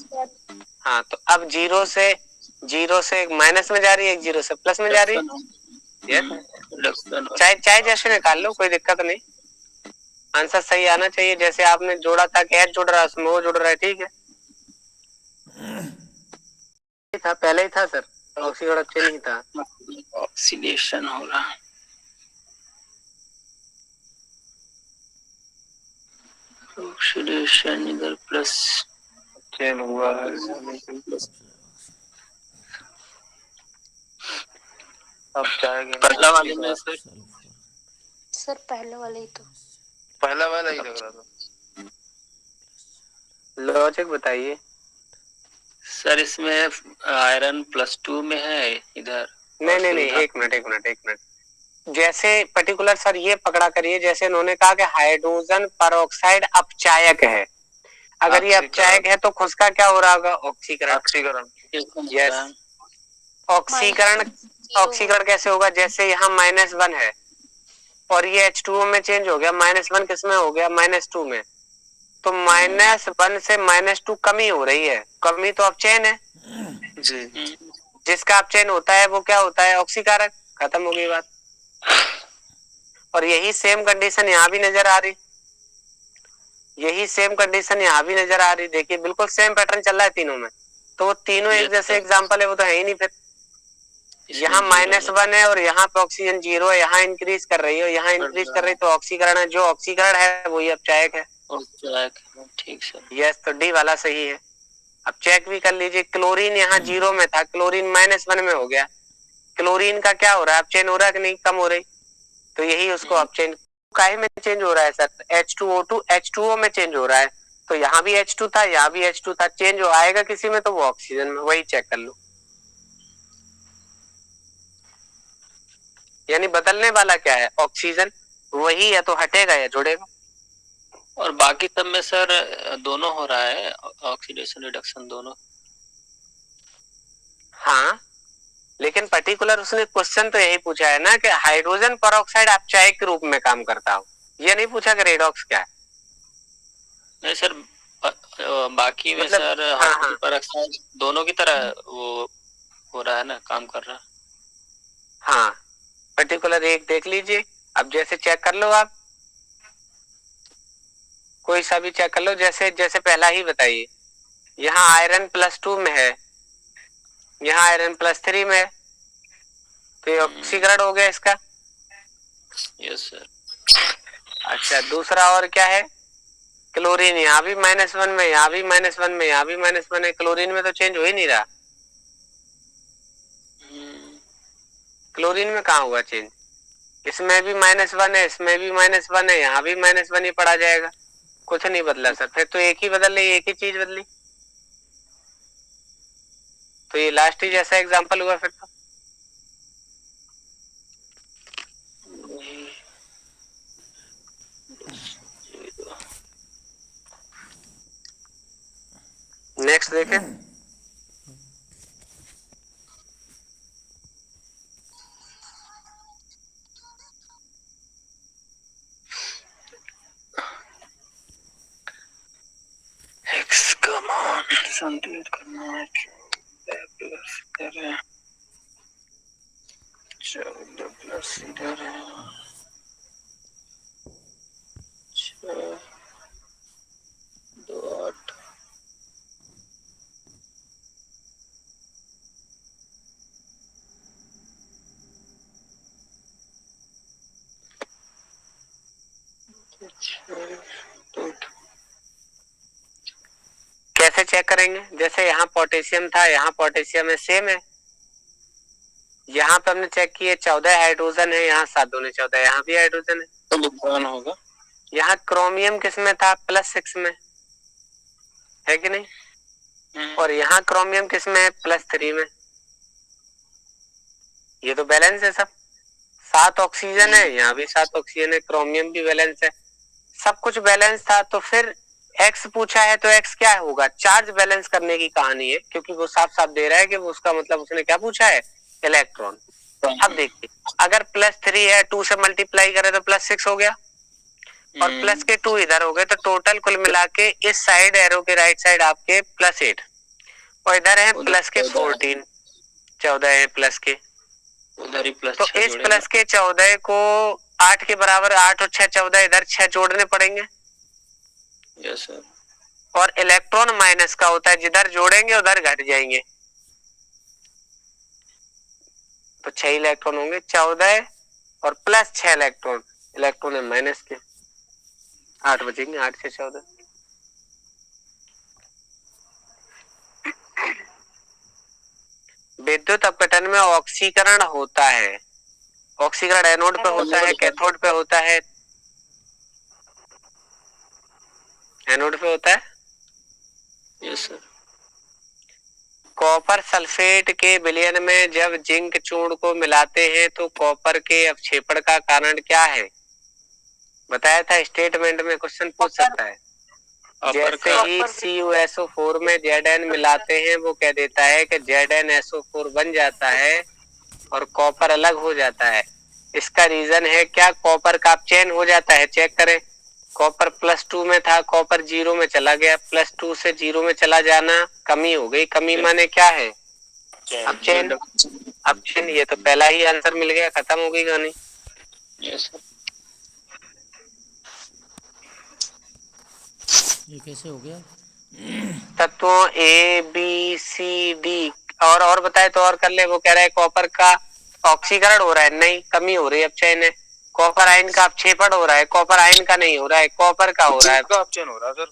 हाँ, तो अब 0 से माइनस में जा रही है, 0 से प्लस में जा रही है। चाहे जैसे निकाल लो, कोई दिक्कत नहीं। आंसर सही आना चाहिए। जैसे आपने जोड़ा था कि H जुड़ रहा है, उसमें O जुड़ रहा है, ठीक है। था पहले ही था सर, ऑक्सीजन अच्छे नहीं था। ऑक्सीडेशन हो रहा है। ऑक्सीडेशन इधर प्लस चेन हुआ है। अब जाएगा पहला वाले में सर पहले वाले ही तो। पहला वाला ही लग रहा था। लॉजिक बताइए सर। इसमें आयरन +2 में है इधर। नहीं, एक मिनट। जैसे पर्टिकुलर सर ये पकड़ा करिए, जैसे उन्होंने कहा कि हाइड्रोजन परऑक्साइड अपचायक है। अगर ये अपचायक है तो खुद क्या हो रहा होगा? ऑक्सीकरण। यस, ऑक्सीकरण कैसे होगा? जैसे यहाँ -1 है और ये H2O में चेंज हो गया। -1 किस में हो गया? -2 में। तो -1 से -2 कमी हो रही है। कमी तो अपचयन है जी। जिसका अपचयन होता है वो क्या होता है? ऑक्सीकारक। खत्म हो गई बात। और यही सेम कंडीशन यहाँ भी नजर आ रही, देखिए बिल्कुल सेम पैटर्न चल रहा है तीनों में। तो वो तीनों एक जैसे एग्जांपल है, वो तो है ही नहीं। फिर यहाँ -1 है और यहाँ पे ऑक्सीजन 0 है, यहाँ इंक्रीज कर रही है, यहाँ इंक्रीज कर रही है, तो ऑक्सीकरण है। जो ऑक्सीकरण है वही अपचायक है। ठीक सर। यस, तो डी वाला सही है। अब चेक भी कर लीजिए। क्लोरीन यहाँ 0 में था, क्लोरीन -1 में हो गया। क्लोरीन का क्या हो रहा है? अपचयन हो रहा है कि नहीं? कम हो रही। तो यही उसको अपचयन काहे में चेंज हो रहा है सर? H2O2 H2O में चेंज हो रहा है। तो यहाँ भी H2 था, यहाँ भी H2 था। चेंज हो आएगा किसी में तो वो ऑक्सीजन में। वही चेक कर लो। यानी बदलने वाला क्या है? ऑक्सीजन। वही या तो हटेगा या जुड़ेगा। और बाकी सब में सर दोनों हो रहा है, ऑक्सीडेशन रिडक्शन दोनों। हाँ, लेकिन पर्टिकुलर उसने क्वेश्चन तो यही पूछा है ना कि हाइड्रोजन परऑक्साइड अपचायक के रूप में काम करता हो, ये नहीं पूछा कि रेडॉक्स क्या है। नहीं सर, बाकी में मतलब सर हाँ हाइड्रोजन हाँ परऑक्साइड दोनों की तरह वो हो रहा है ना, काम कर रहा है। हाँ, पर्टिकुलर एक देख लीजिए। अब जैसे चेक कर लो, आप कोई सा भी चेक कर लो, जैसे जैसे पहला ही बताइए, यहाँ आयरन +2 में है, यहाँ आयरन +3 में है, तो ये ऑक्सीकरण हो गया इसका। Yes sir. अच्छा, दूसरा और क्या है, क्लोरीन यहाँ भी -1 में, यहाँ भी -1 में, यहाँ भी -1 है, क्लोरीन में तो चेंज हो ही नहीं रहा। क्लोरीन में कहाँ हुआ चेंज, इसमें भी -1 है, इसमें भी -1 है, यहाँ भी -1 ही पड़ा जाएगा, कुछ नहीं बदला सर। फिर तो एक ही बदल रही, एक ही चीज बदली, तो ये लास्ट ही जैसा एग्जांपल हुआ फिर तो। नेक्स्ट देखें। एक्स का मान संतुलित करना है, 14 प्लस इधर है 6 2 8। कैसे चेक करेंगे, जैसे यहाँ पोटेशियम था, यहाँ पोटेशियम है, सेम है। यहाँ पे हमने चेक किए 14 हाइड्रोजन है, यहाँ 7 दूनी 14, यहाँ भी हाइड्रोजन है, तो लिखवाना होगा। यहाँ क्रोमियम किस में था, +6 में है कि नहीं, और यहाँ क्रोमियम किस में है, +3 में। ये तो बैलेंस है सब, 7 ऑक्सीजन है, यहाँ भी 7 ऑक्सीजन है, क्रोमियम भी बैलेंस है, सब कुछ बैलेंस था। तो फिर एक्स पूछा है तो एक्स क्या होगा, चार्ज बैलेंस करने की कहानी है, क्योंकि वो साफ साफ दे रहा है कि वो उसका मतलब उसने क्या पूछा है, इलेक्ट्रॉन। अब देखिए, अगर +3 है, 2 से मल्टीप्लाई करे तो +6 हो गया, और प्लस के 2 इधर हो गए, तो टोटल कुल मिला के इस साइड एरो के राइट साइड आपके +8, और इधर है प्लस के 14, 14 है प्लस के, उधर ही प्लस तो इस प्लस के 14 को 8 के बराबर, 8 और 6 14, इधर 6 जोड़ने पड़ेंगे। Yes sir. और इलेक्ट्रॉन माइनस का होता है, जिधर जोड़ेंगे उधर घट जाएंगे, तो 6 इलेक्ट्रॉन होंगे, 14 और प्लस 6 इलेक्ट्रॉन, इलेक्ट्रॉन है माइनस के, 8 बचेंगे, 8 से 14। विद्युत अपघटन में ऑक्सीकरण होता है, ऑक्सीकरण एनोड पे होता है, कैथोड पे होता है, एनोड पे होता है। Yes sir. कॉपर सल्फेट के विलयन में जब जिंक चूर्ण को मिलाते हैं तो कॉपर के अपक्षेपण का कारण क्या है, बताया था स्टेटमेंट में, क्वेश्चन पूछ सकता है। जैसे ही CuSO4 में Zn मिलाते हैं, वो कह देता है कि ZnSO4 बन जाता है और कॉपर अलग हो जाता है। इसका रीजन है क्या, कॉपर का अपचयन हो जाता है। चेक करें, कॉपर +2 में था, कॉपर 0 में चला गया, +2 से 0 में चला जाना, कमी हो गई। कमी माने क्या है, अपचयन। अपचयन, ये तो पहला ही आंसर मिल गया, खत्म हो गई कहानी। Yes sir. ये कैसे हो गया? तत्वों ABCD और बताए तो और कर ले। वो कह रहा है कॉपर का ऑक्सीकरण हो रहा है, नहीं, कमी हो रही है, अपचयन है। कॉपर आयन का अपक्षेपण हो रहा है, कॉपर आयन का नहीं हो रहा है, कॉपर का हो रहा है, अपचयन हो रहा है सर।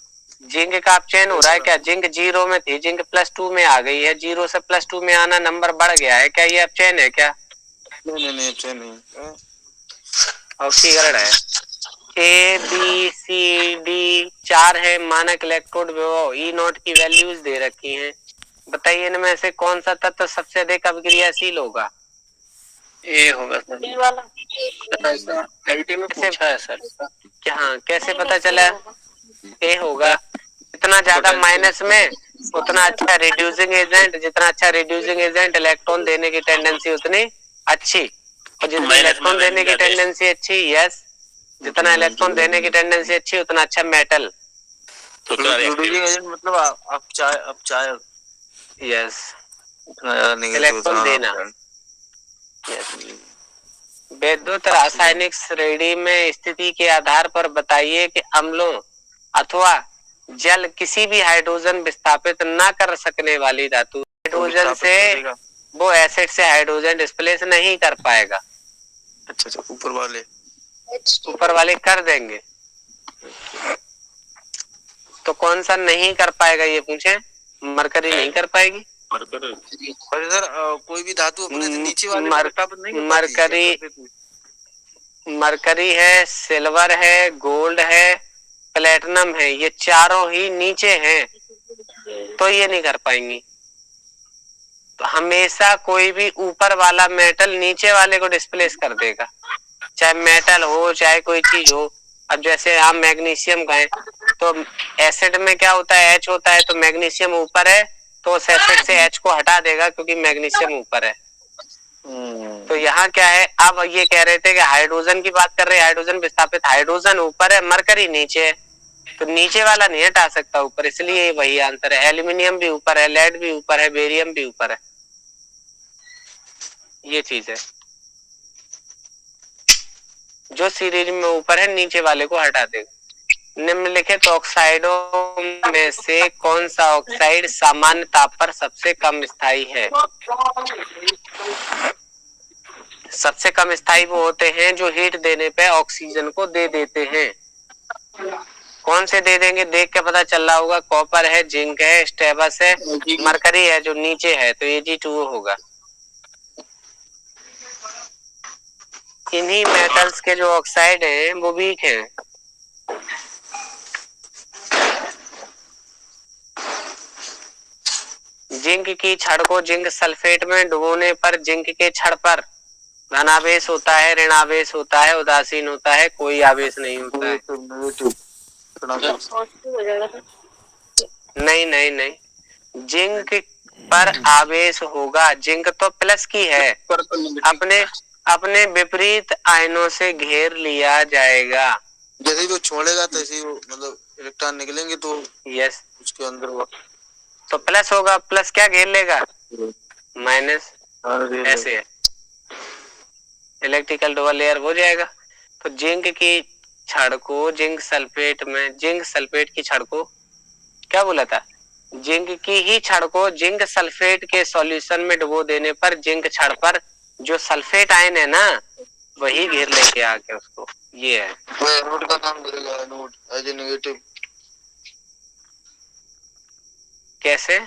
जिंक का अपचयन हो रहा है। क्या जिंक 0 में थी, जिंक +2 में आ गई है, 0 से +2 में आना, नंबर बढ़ गया है, क्या ये अपचयन है क्या, नहीं अपचयन नहीं, ऑक्सीकरण है। ABCD 4 है मानक इलेक्ट्रोड विभव, E0 की वैल्यूज दे रखी हैं। बताइए इनमें से कौन सा तत्व सबसे अधिक अभिक्रियाशील होगा। ए होगा सर। डी वाला एलटी में पूछा है सर इसका। क्या, हाँ, कैसे नहीं, पता नहीं, चला? ए होगा। ए होगा। जितना ज्यादा माइनस में उतना अच्छा रिड्यूसिंग एजेंट, जितना अच्छा रिड्यूसिंग एजेंट इलेक्ट्रॉन देने की टेंडेंसी उतनी अच्छी, और जितनी माइनस में इलेक्ट्रॉन वैल्यू देने की ज्यादा है। टेंडेंसी अच्छी, यस, जितना इलेक्ट्रॉन देने की टेंडेंसी अच्छी उतना अच्छा मेटल, रिड्यूसिंग एजेंट मतलब आप चाहे यस, इतना ज्यादा नेगेटिव इलेक्ट्रॉन देना। वैद्युत रासायनिक श्रेणी में स्थिति के आधार पर बताइए कि अम्लों अथवा जल किसी भी हाइड्रोजन विस्थापित न कर सकने वाली धातु हाइड्रोजन से वो एसिड से हाइड्रोजन डिस्प्लेस नहीं कर पाएगा। अच्छा, ऊपर वाले कर देंगे, तो कौन सा नहीं कर पाएगा ये पूछे? मरकरी नहीं कर पाएगी। सर कोई भी धातु अपने से नीचे वाले को विस्थापित नहीं कर पाती। मरकरी है, सिल्वर है, गोल्ड है, प्लेटिनम है, ये चारों ही नीचे हैं, तो ये नहीं कर पाएंगी। तो हमेशा कोई भी ऊपर वाला मेटल नीचे वाले को डिस्प्लेस कर देगा, चाहे मेटल हो चाहे कोई चीज हो। अब जैसे हम मैग्नीशियम का है, तो एसिड में क्या होता है? H होता है, तो मैग्नीशियम ऊपर है तो उस एसिड से H को हटा देगा क्योंकि मैग्नीशियम ऊपर है। तो यहाँ क्या है, अब ये कह रहे थे कि हाइड्रोजन की बात कर रहे हैं, हाइड्रोजन विस्थापित, हाइड्रोजन ऊपर है, मरकरी नीचे है, तो नीचे वाला नहीं हटा सकता ऊपर, इसलिए वही आंसर है। एल्यूमिनियम भी ऊपर है, लेड भी ऊपर है, बेरियम भी ऊपर है, ये चीज है। जो सीरीज में ऊपर है नीचे वाले को हटा देगा। निम्नलिखित ऑक्साइडों में से कौन सा ऑक्साइड सामान्य ताप पर सबसे कम स्थायी है? सबसे कम स्थायी वो होते हैं जो हीट देने पे ऑक्सीजन को दे देते हैं। कौन से दे देंगे देख के पता चल रहा होगा। कॉपर है, जिंक है, स्टेबस है, मरकरी है जो नीचे है, तो Ag2O होगा। इन्हीं मेटल्स के जो ऑक्साइड हैं वो वीक हैं। जिंक की छड़ को जिंक सल्फेट में डुबोने पर जिंक के छड़ पर धनावेश होता है, ऋणावेश होता है, उदासीन होता है, कोई आवेश नहीं होता है। नहीं नहीं नहीं, जिंक पर आवेश होगा। जिंक तो प्लस की है, अपने अपने विपरीत आयनों से घेर लिया जाएगा। जैसे वो छोड़ेगा तैसे ही मतलब इलेक्ट्रॉन निकलेंगे तो यस, उसके अंदर वो तो प्लस होगा। प्लस क्या घेर लेगा? माइनस, ऐसे है, इलेक्ट्रिकल डबल लेयर हो जाएगा। तो जिंक की छड़ को जिंक सल्फेट में, जिंक सल्फेट की छड़ को क्या बोला था? जिंक की ही छड़ को जिंक सल्फेट के सॉल्यूशन में डुबो देने पर जिंक छड़ पर जो सल्फेट आयन है ना वही घेर लेके आके उसको, ये है। नोट का काम करेगा, नोट एज ए नेगेटिव। कैसे?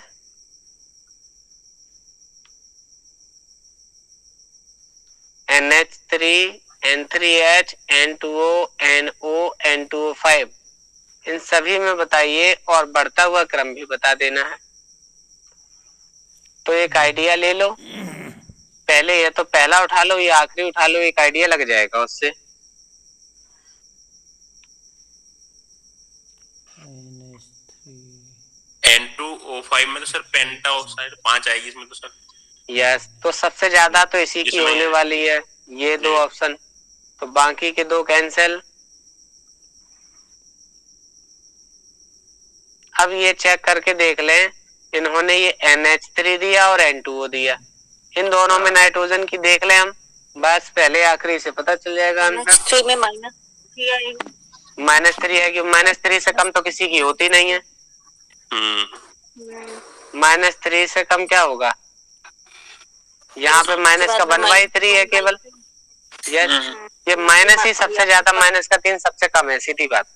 NH3, N3H, N2O, NO, N2O5, इन सभी में बताइए और बढ़ता हुआ क्रम भी बता देना है। तो एक आइडिया ले लो, पहले या तो पहला उठा लो या आखिरी उठा लो, एक आइडिया लग जाएगा उससे। N2O5 में तो सर पेंटा ऑक्साइड 5 आएगी इसमें तो सर। यस, तो सबसे ज्यादा तो इसी की होने वाली है, ये दो ऑप्शन, तो बाकी के दो कैंसिल। अब ये चेक करके देख लें, इन्होंने ये NH3 दिया और N2O दिया, इन दोनों में नाइट्रोजन की देख लें हम, बस पहले आखिरी से पता चल जाएगा आंसर। में -3 आएगी, -3 है, क्यों? -3 से कम तो किसी की होती नहीं है। -3 से कम क्या होगा? यहाँ पे माइनस का 1/3 है केवल। यस, ये माइनस ही सबसे ज्यादा, -3 सबसे कम है, सीधी बात।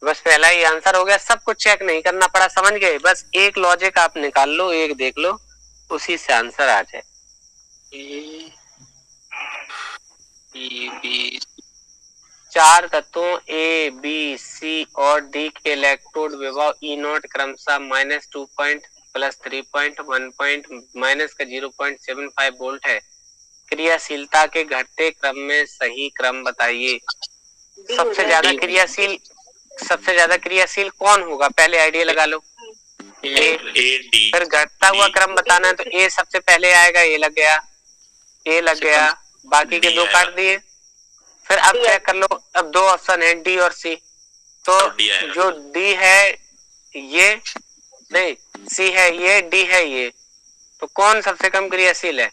बस पहला ही आंसर हो गया, सब कुछ चेक नहीं करना पड़ा, समझ गए? बस एक लॉजिक आप निकाल लो, एक देख लो, उसी से आंसर आ जाए। चार तत्वों A, B, C और D के इलेक्ट्रोड विभव E0 क्रमशः -2.0 प्लस 3.1 माइनस का 0.75 वोल्ट है। क्रियाशीलता के घटते क्रम में सही क्रम बताइए। सबसे ज्यादा क्रियाशील कौन होगा, पहले आइडिया लगा लो। ए। डी। फिर घटता हुआ क्रम बताना है तो ए सबसे पहले आएगा, ए लग गया, ए लग गया, बाकी के डी दो आएगा। काट दिए। फिर अब चेक कर लो, अब दो ऑप्शन है डी और सी, तो डी आएगा। जो डी है ये, नहीं सी है ये, डी है ये, तो कौन सबसे कम क्रियाशील है?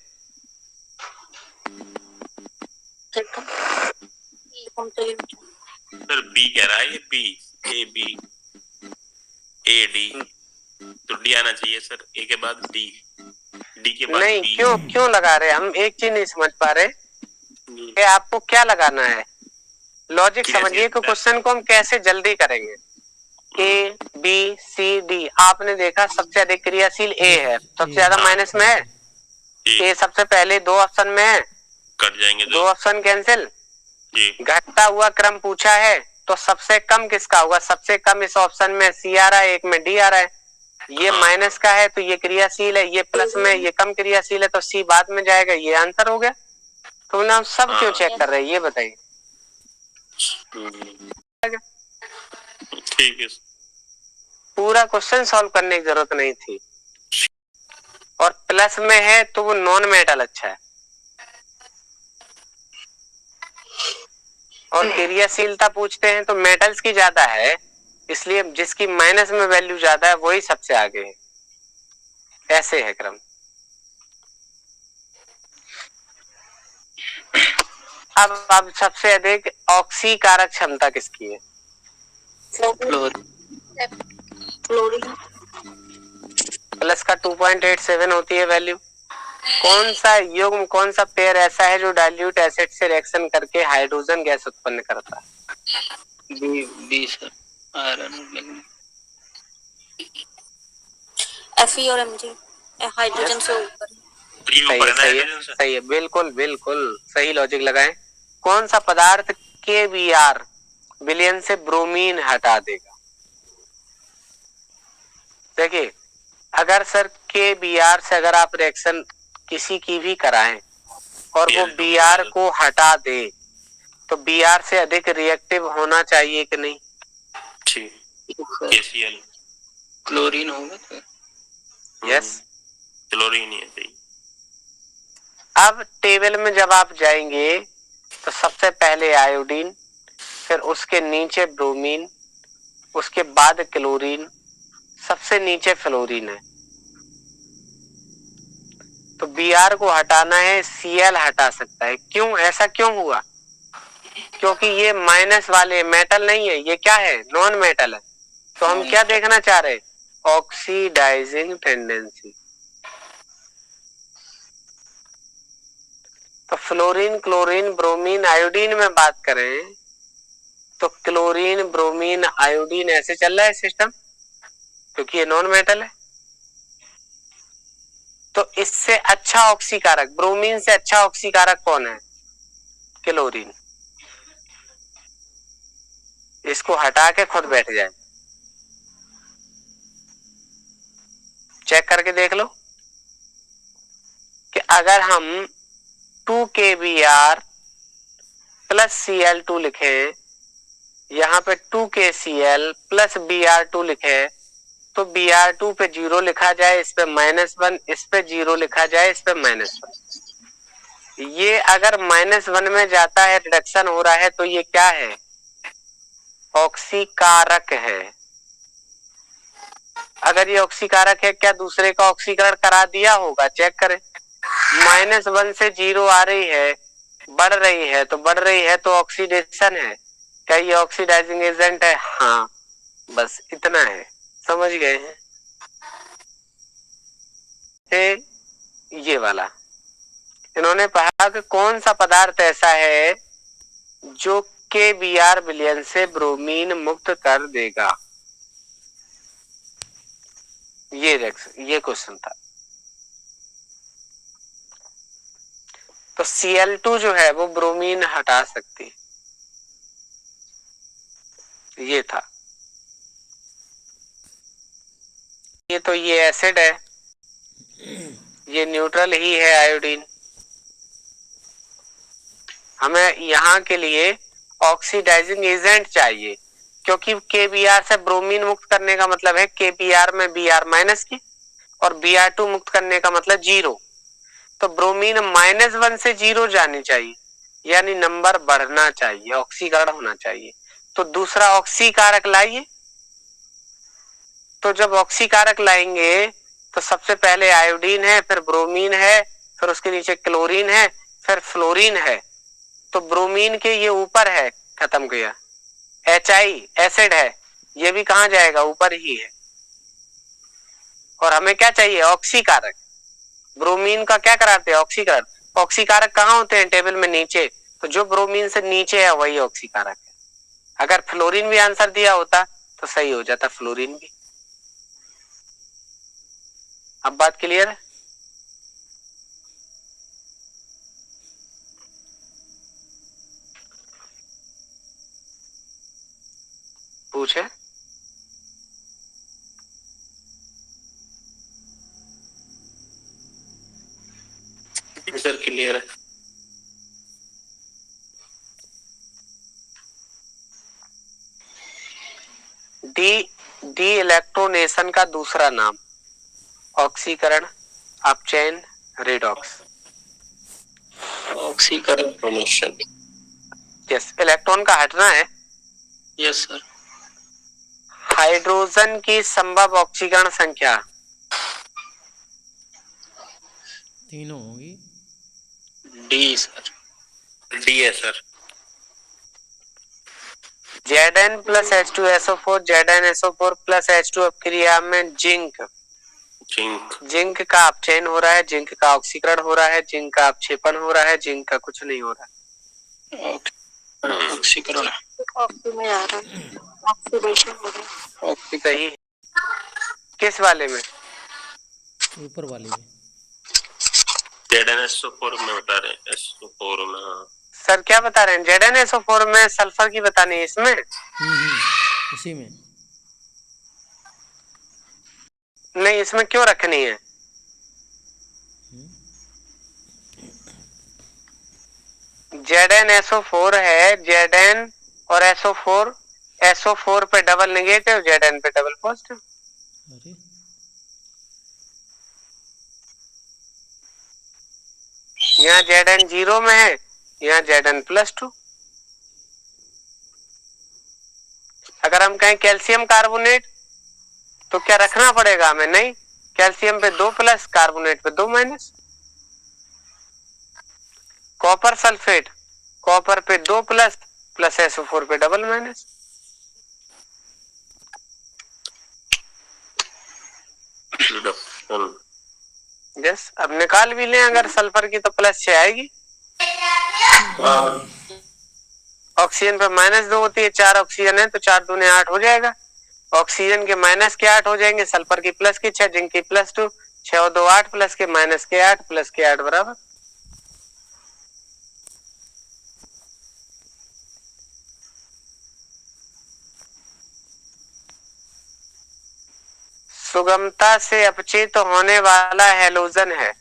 सर बी कह रहा है, ये B, A B, A D, तो डी आना चाहिए सर, ए के बाद डी, डी के बाद नहीं, बी। क्यों लगा रहे हम एक चीज नहीं समझ पा रहे कि आपको क्या लगाना है। लॉजिक समझिए कि क्वेश्चन को हम कैसे जल्दी करेंगे। ए बी सी डी, आपने देखा सबसे अधिक क्रियाशील ए है, सबसे ज्यादा माइनस में है, ए सबसे पहले दो ऑप्शन में है, कट जाएंगे दो ऑप्शन कैंसिल। घटता हुआ क्रम पूछा है तो सबसे कम किसका होगा? सबसे कम इस ऑप्शन में सी आ रहा है, एक में डी आ रहा है। ये माइनस का है तो ये क्रियाशील है, ये प्लस में, ये कम क्रियाशील है तो सी बाद में जाएगा। ये आंसर हो गया। तो हम सब क्यों चेक कर रहे हैं ये बताइए। ठीक है। पूरा क्वेश्चन सॉल्व करने की जरूरत नहीं थी। और प्लस में है तो वो नॉन मेटल अच्छा है, और क्रियाशीलता पूछते हैं तो मेटल्स की ज्यादा है, इसलिए जिसकी माइनस में वैल्यू ज्यादा है वही सबसे आगे है। ऐसे है क्रम। अब सबसे अधिक ऑक्सीकारक क्षमता किसकी है? प्लस का 2.87 होती है वैल्यू। कौन सा युग्म, कौन सा पेयर ऐसा है जो डाइल्यूट एसिड से रिएक्शन करके हाइड्रोजन गैस उत्पन्न करता है? B sir, iron. Fe और Mg हाइड्रोजन से ऊपर। सही है, बिल्कुल बिल्कुल सही लॉजिक लगाएं। कौन सा पदार्थ KBr विलयन से ब्रोमीन हटा देगा? देखिए, अगर सर KBr से अगर आप रिएक्शन किसी की भी कराएं और वो Br को हटा दे तो Br से अधिक रिएक्टिव होना चाहिए कि नहीं? KCl, क्लोरीन होगा। यस, क्लोरीन ही है सही। अब टेबल में जब आप जाएंगे तो सबसे पहले आयोडीन, फिर उसके नीचे ब्रोमीन, उसके बाद क्लोरीन, सबसे नीचे फ्लोरीन है। तो Br को हटाना है, Cl हटा सकता है। क्यों, ऐसा क्यों हुआ? क्योंकि ये माइनस वाले मेटल नहीं है, ये क्या है? नॉन मेटल है। तो हम क्या देखना चाह रहे हैं? Oxidising tendency. तो फ्लोरीन, क्लोरीन, ब्रोमीन, आयोडीन में बात करें तो क्लोरीन, ब्रोमीन, आयोडीन ऐसे चल रहा है सिस्टम, क्योंकि ये नॉन मेटल है। तो इससे अच्छा ऑक्सीकारक, ब्रोमीन से अच्छा ऑक्सीकारक कौन है? क्लोरीन। इसको हटा के खुद बैठ जाए, चेक करके देख लो कि अगर हम 2KBr प्लस Cl2 लिखें, यहाँ पे 2KCl प्लस Br2 लिखें, तो Br2 पे 0 लिखा जाए, इस पे -1, इस पे 0 लिखा जाए, इस पे -1। ये अगर -1 में जाता है, रिडक्शन हो रहा है, तो ये क्या है? ऑक्सीकारक है। अगर ये ऑक्सीकारक है, क्या दूसरे का ऑक्सीकरण करा दिया होगा? चेक करें। -1 से 0 आ रही है, बढ़ रही है, तो बढ़ रही है तो ऑक्सीडेशन है। क्या ये ऑक्सीडाइजिंग एजेंट है? हाँ, बस इतना है। समझ गए हैं? ये वाला इन्होंने कहा कि कौन सा पदार्थ ऐसा है जो KBr विलयन से ब्रोमीन मुक्त कर देगा? ये क्वेश्चन था। तो Cl2 जो है वो ब्रोमीन हटा सकती, ये था। तो ये एसिड है, ये न्यूट्रल ही है आयोडीन। हमें यहाँ के लिए ऑक्सीडाइजिंग एजेंट चाहिए, क्योंकि KBr से ब्रोमीन मुक्त करने का मतलब है KBr में Br माइनस की, और Br2 मुक्त करने का मतलब 0। तो ब्रोमीन -1 से 0 जानी चाहिए, यानी नंबर बढ़ना चाहिए, ऑक्सीकरण होना चाहिए। तो दूसरा ऑक्सीकारक लाइए। तो जब ऑक्सीकारक लाएंगे तो सबसे पहले आयोडीन है, फिर ब्रोमीन है, फिर उसके नीचे क्लोरीन है, फिर फ्लोरीन है। तो ब्रोमीन के ये ऊपर है, खत्म किया। HI एसिड है, ये भी कहां जाएगा, ऊपर ही है। और हमें क्या चाहिए, ऑक्सीकारक। ब्रोमीन का क्या कराते हैं, ऑक्सीकारक। ऑक्सीकारक कहाँ होते हैं, टेबल में नीचे। तो जो ब्रोमीन से नीचे है वही ऑक्सीकारक है। अगर फ्लोरीन भी आंसर दिया होता तो सही हो जाता, फ्लोरीन भी। अब बात क्लियर है? पूछे? सर क्लियर है। डी इलेक्ट्रोनेशन का दूसरा नाम ऑक्सीकरण, अपचयन, रेडॉक्स। ऑक्सीकरण प्रोमोशन। यस, इलेक्ट्रॉन का हटना है। Yes sir. हाइड्रोजन की संभव ऑक्सीकरण संख्या 3 होगी। D sir. डी है sir. Zn plus H2SO4, ZnSO4 plus H2 अपक्रिया में जिंक जिंक का अपचयन हो रहा है, जिंक का ऑक्सीकरण हो रहा है, जिंक का अपक्षेपण हो रहा है, जिंक का कुछ नहीं हो रहा है। ऑक्सीकरण ऑक्सी में आ रहा है, ऑक्सीडेशन हो रहा है। ऑक्सी सही। किस वाले में, ऊपर वाली में। ZnSO4 में बता रहे हैं, SO4 में। हाँ सर क्या बता रहे हैं, ZnSO4 में सल्फर की बतानी है इसमें। इसी में। नहीं, इसमें क्यों रखनी है, ZnSO4 है, Zn और SO4, SO4 पे डबल नेगेटिव, Zn पे डबल पॉजिटिव। अरे यहाँ Zn 0 में है, यहाँ Zn +2। अगर हम कहें कैल्शियम कार्बोनेट तो क्या रखना पड़ेगा हमें, नहीं, कैल्शियम पे 2+, कार्बोनेट पे 2-। कॉपर सल्फेट, कॉपर पे 2+, प्लस SO4 पे डबल-। यस, अब निकाल भी लें अगर सल्फर की तो +6 आएगी। ऑक्सीजन पे -2 होती है, 4 ऑक्सीजन है तो 4 दूने 8 हो जाएगा। ऑक्सीजन के माइनस के 8 हो जाएंगे, सल्फर की प्लस की 6, जिंक की +2, 6 और 2 8, प्लस के माइनस के 8, प्लस के 8 बराबर। सुगमता से अपचेत होने वाला हैलोजन है,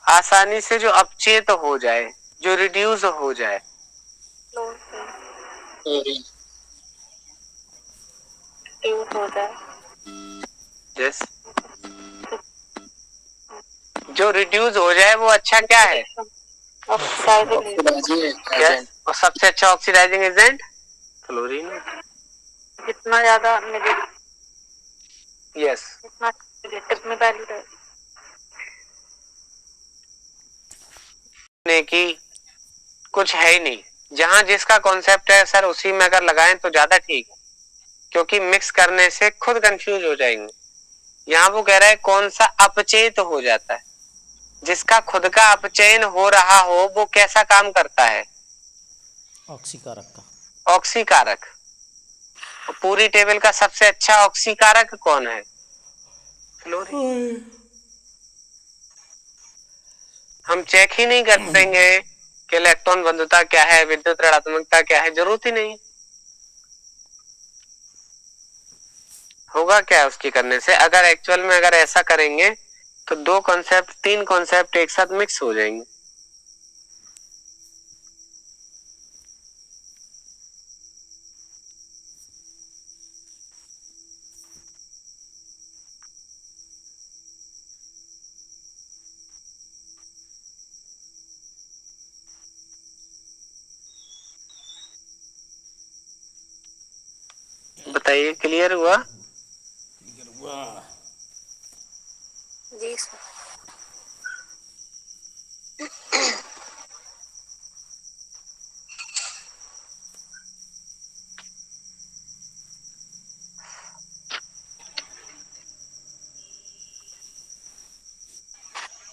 आसानी से जो अपचेत हो जाए, जो रिड्यूस हो जाए। यस, जो रिड्यूस हो जाए वो अच्छा क्या है, यस, और सबसे अच्छा ऑक्सीडाइजिंग एजेंट फ्लोरीन। जितना ज्यादा नेगेटिव, यस, जितना नेगेटिव में वैल्यू है ने की कुछ है ही नहीं। जहां जिसका कॉन्सेप्ट है सर उसी में अगर लगाएं तो ज्यादा ठीक है, क्योंकि मिक्स करने से खुद कंफ्यूज हो जाएंगे। यहाँ वो कह रहा है कौन सा अपचेत हो जाता है, जिसका खुद का अपचयन हो रहा हो वो कैसा काम करता है, ऑक्सीकारक का। ऑक्सीकारक। पूरी टेबल का सबसे अच्छा ऑक्सीकारक कौन है, फ्लोरीन। हम चेक ही नहीं करेंगे कि इलेक्ट्रॉन बंधुता क्या है, विद्युत ऋणात्मकता क्या है, जरूरत ही नहीं। होगा क्या उसके करने से? अगर एक्चुअल में अगर ऐसा करेंगे तो 2 कॉन्सेप्ट 3 कॉन्सेप्ट एक साथ मिक्स हो जाएंगे। बताइए, क्लियर हुआ? जी सर।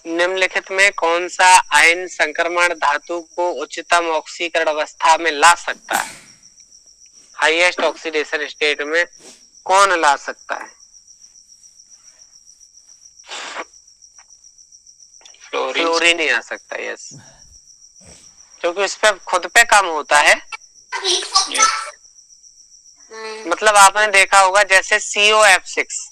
निम्नलिखित में कौन सा आयन संक्रमण धातु को उच्चतम ऑक्सीकरण अवस्था में ला सकता है? हाईएस्ट ऑक्सीडेशन स्टेट में कौन ला सकता है? फ्लोरीन ही आ सकता है, यस, क्योंकि उस पे खुद पे काम होता है। मतलब आपने देखा होगा जैसे COF6,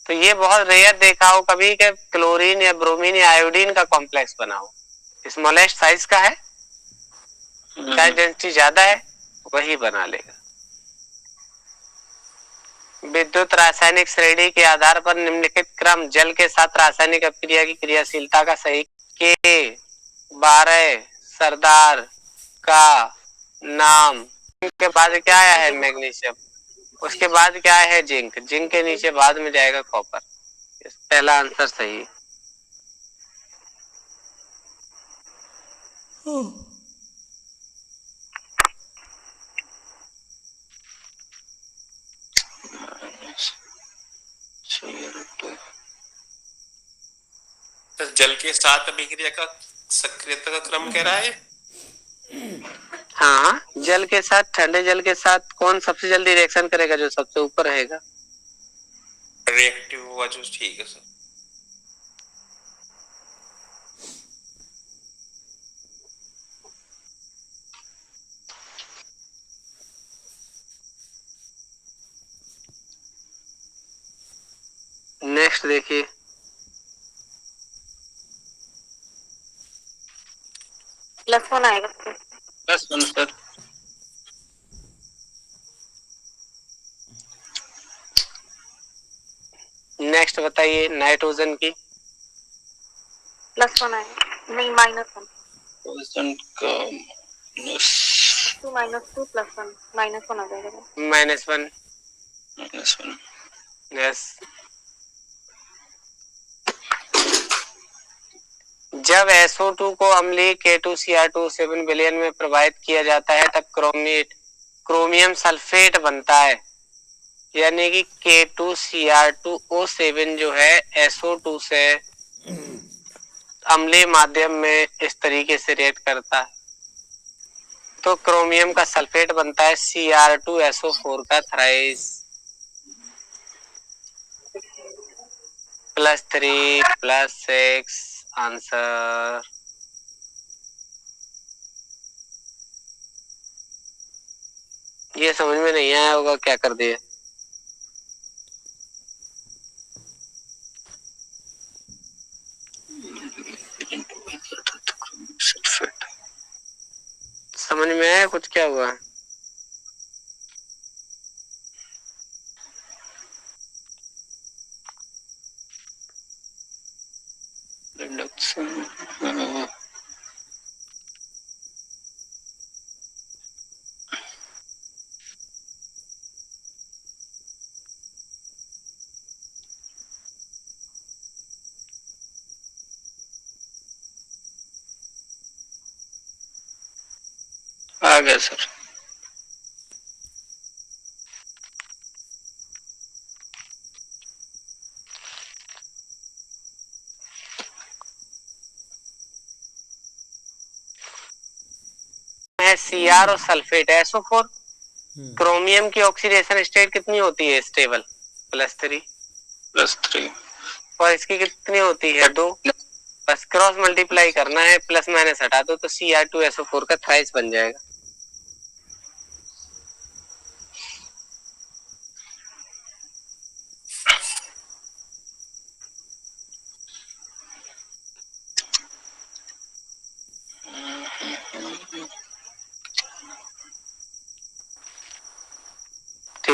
तो ये बहुत रेयर देखा हो कभी कि क्लोरीन या ब्रोमीन या आयोडीन का कॉम्प्लेक्स बना हो। स्मॉलेस्ट साइज का है, चार्ज डेंसिटी ज्यादा है, वही बना लेगा। विद्युत रासायनिक श्रेणी के आधार पर निम्नलिखित क्रम जल के साथ रासायनिक अभिक्रिया की क्रियाशीलता का सही K12 सरदार का नाम के बाद क्या आया है? मैग्नीशियम। उसके बाद क्या है? जिंक। जिंक के नीचे बाद में जाएगा कॉपर। पहला आंसर सही है। तो जल के साथ अभिक्रिया का सक्रियता का क्रम कह रहा है। हाँ, जल के साथ, ठंडे जल के साथ कौन सबसे जल्दी रिएक्शन करेगा? जो सबसे ऊपर रहेगा, रिएक्टिव हुआ जो, ठीक है सर। नेक्स्ट देखिए, +1 आएगा। +1 सर। नेक्स्ट बताइए नाइट्रोजन की। +1 आएगा, नहीं -1। पोजीशन का -2 -2 +1 -1 आ जाएगा। -1, -1। यस। जब SO2 को अम्लीय K2Cr2O7 विलयन में प्रवाहित किया जाता है तब क्रोमियम सल्फेट बनता है, यानी कि K2Cr2O7 जो है SO2 से अम्लीय माध्यम में इस तरीके से रिएक्ट करता है तो क्रोमियम का सल्फेट बनता है Cr2SO4 का थ्राइस +3 +6 आंसर। ये समझ में नहीं आया होगा, क्या कर दिया? समझ में आया कुछ? क्या हुआ? रिडक्शन। आ गया सर। है Cr और सल्फेट SO4। क्रोमियम की ऑक्सीडेशन स्टेट कितनी होती है? स्टेबल +3। +3 और इसकी कितनी होती है? 2। बस क्रॉस मल्टीप्लाई करना है, प्लस माइनस हटा दो तो Cr2SO4 का थ्राइस बन जाएगा।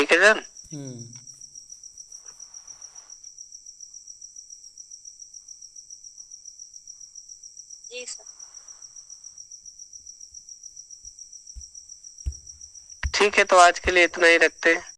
ठीक है सर। जी सर। ठीक है, तो आज के लिए इतना ही रखते हैं।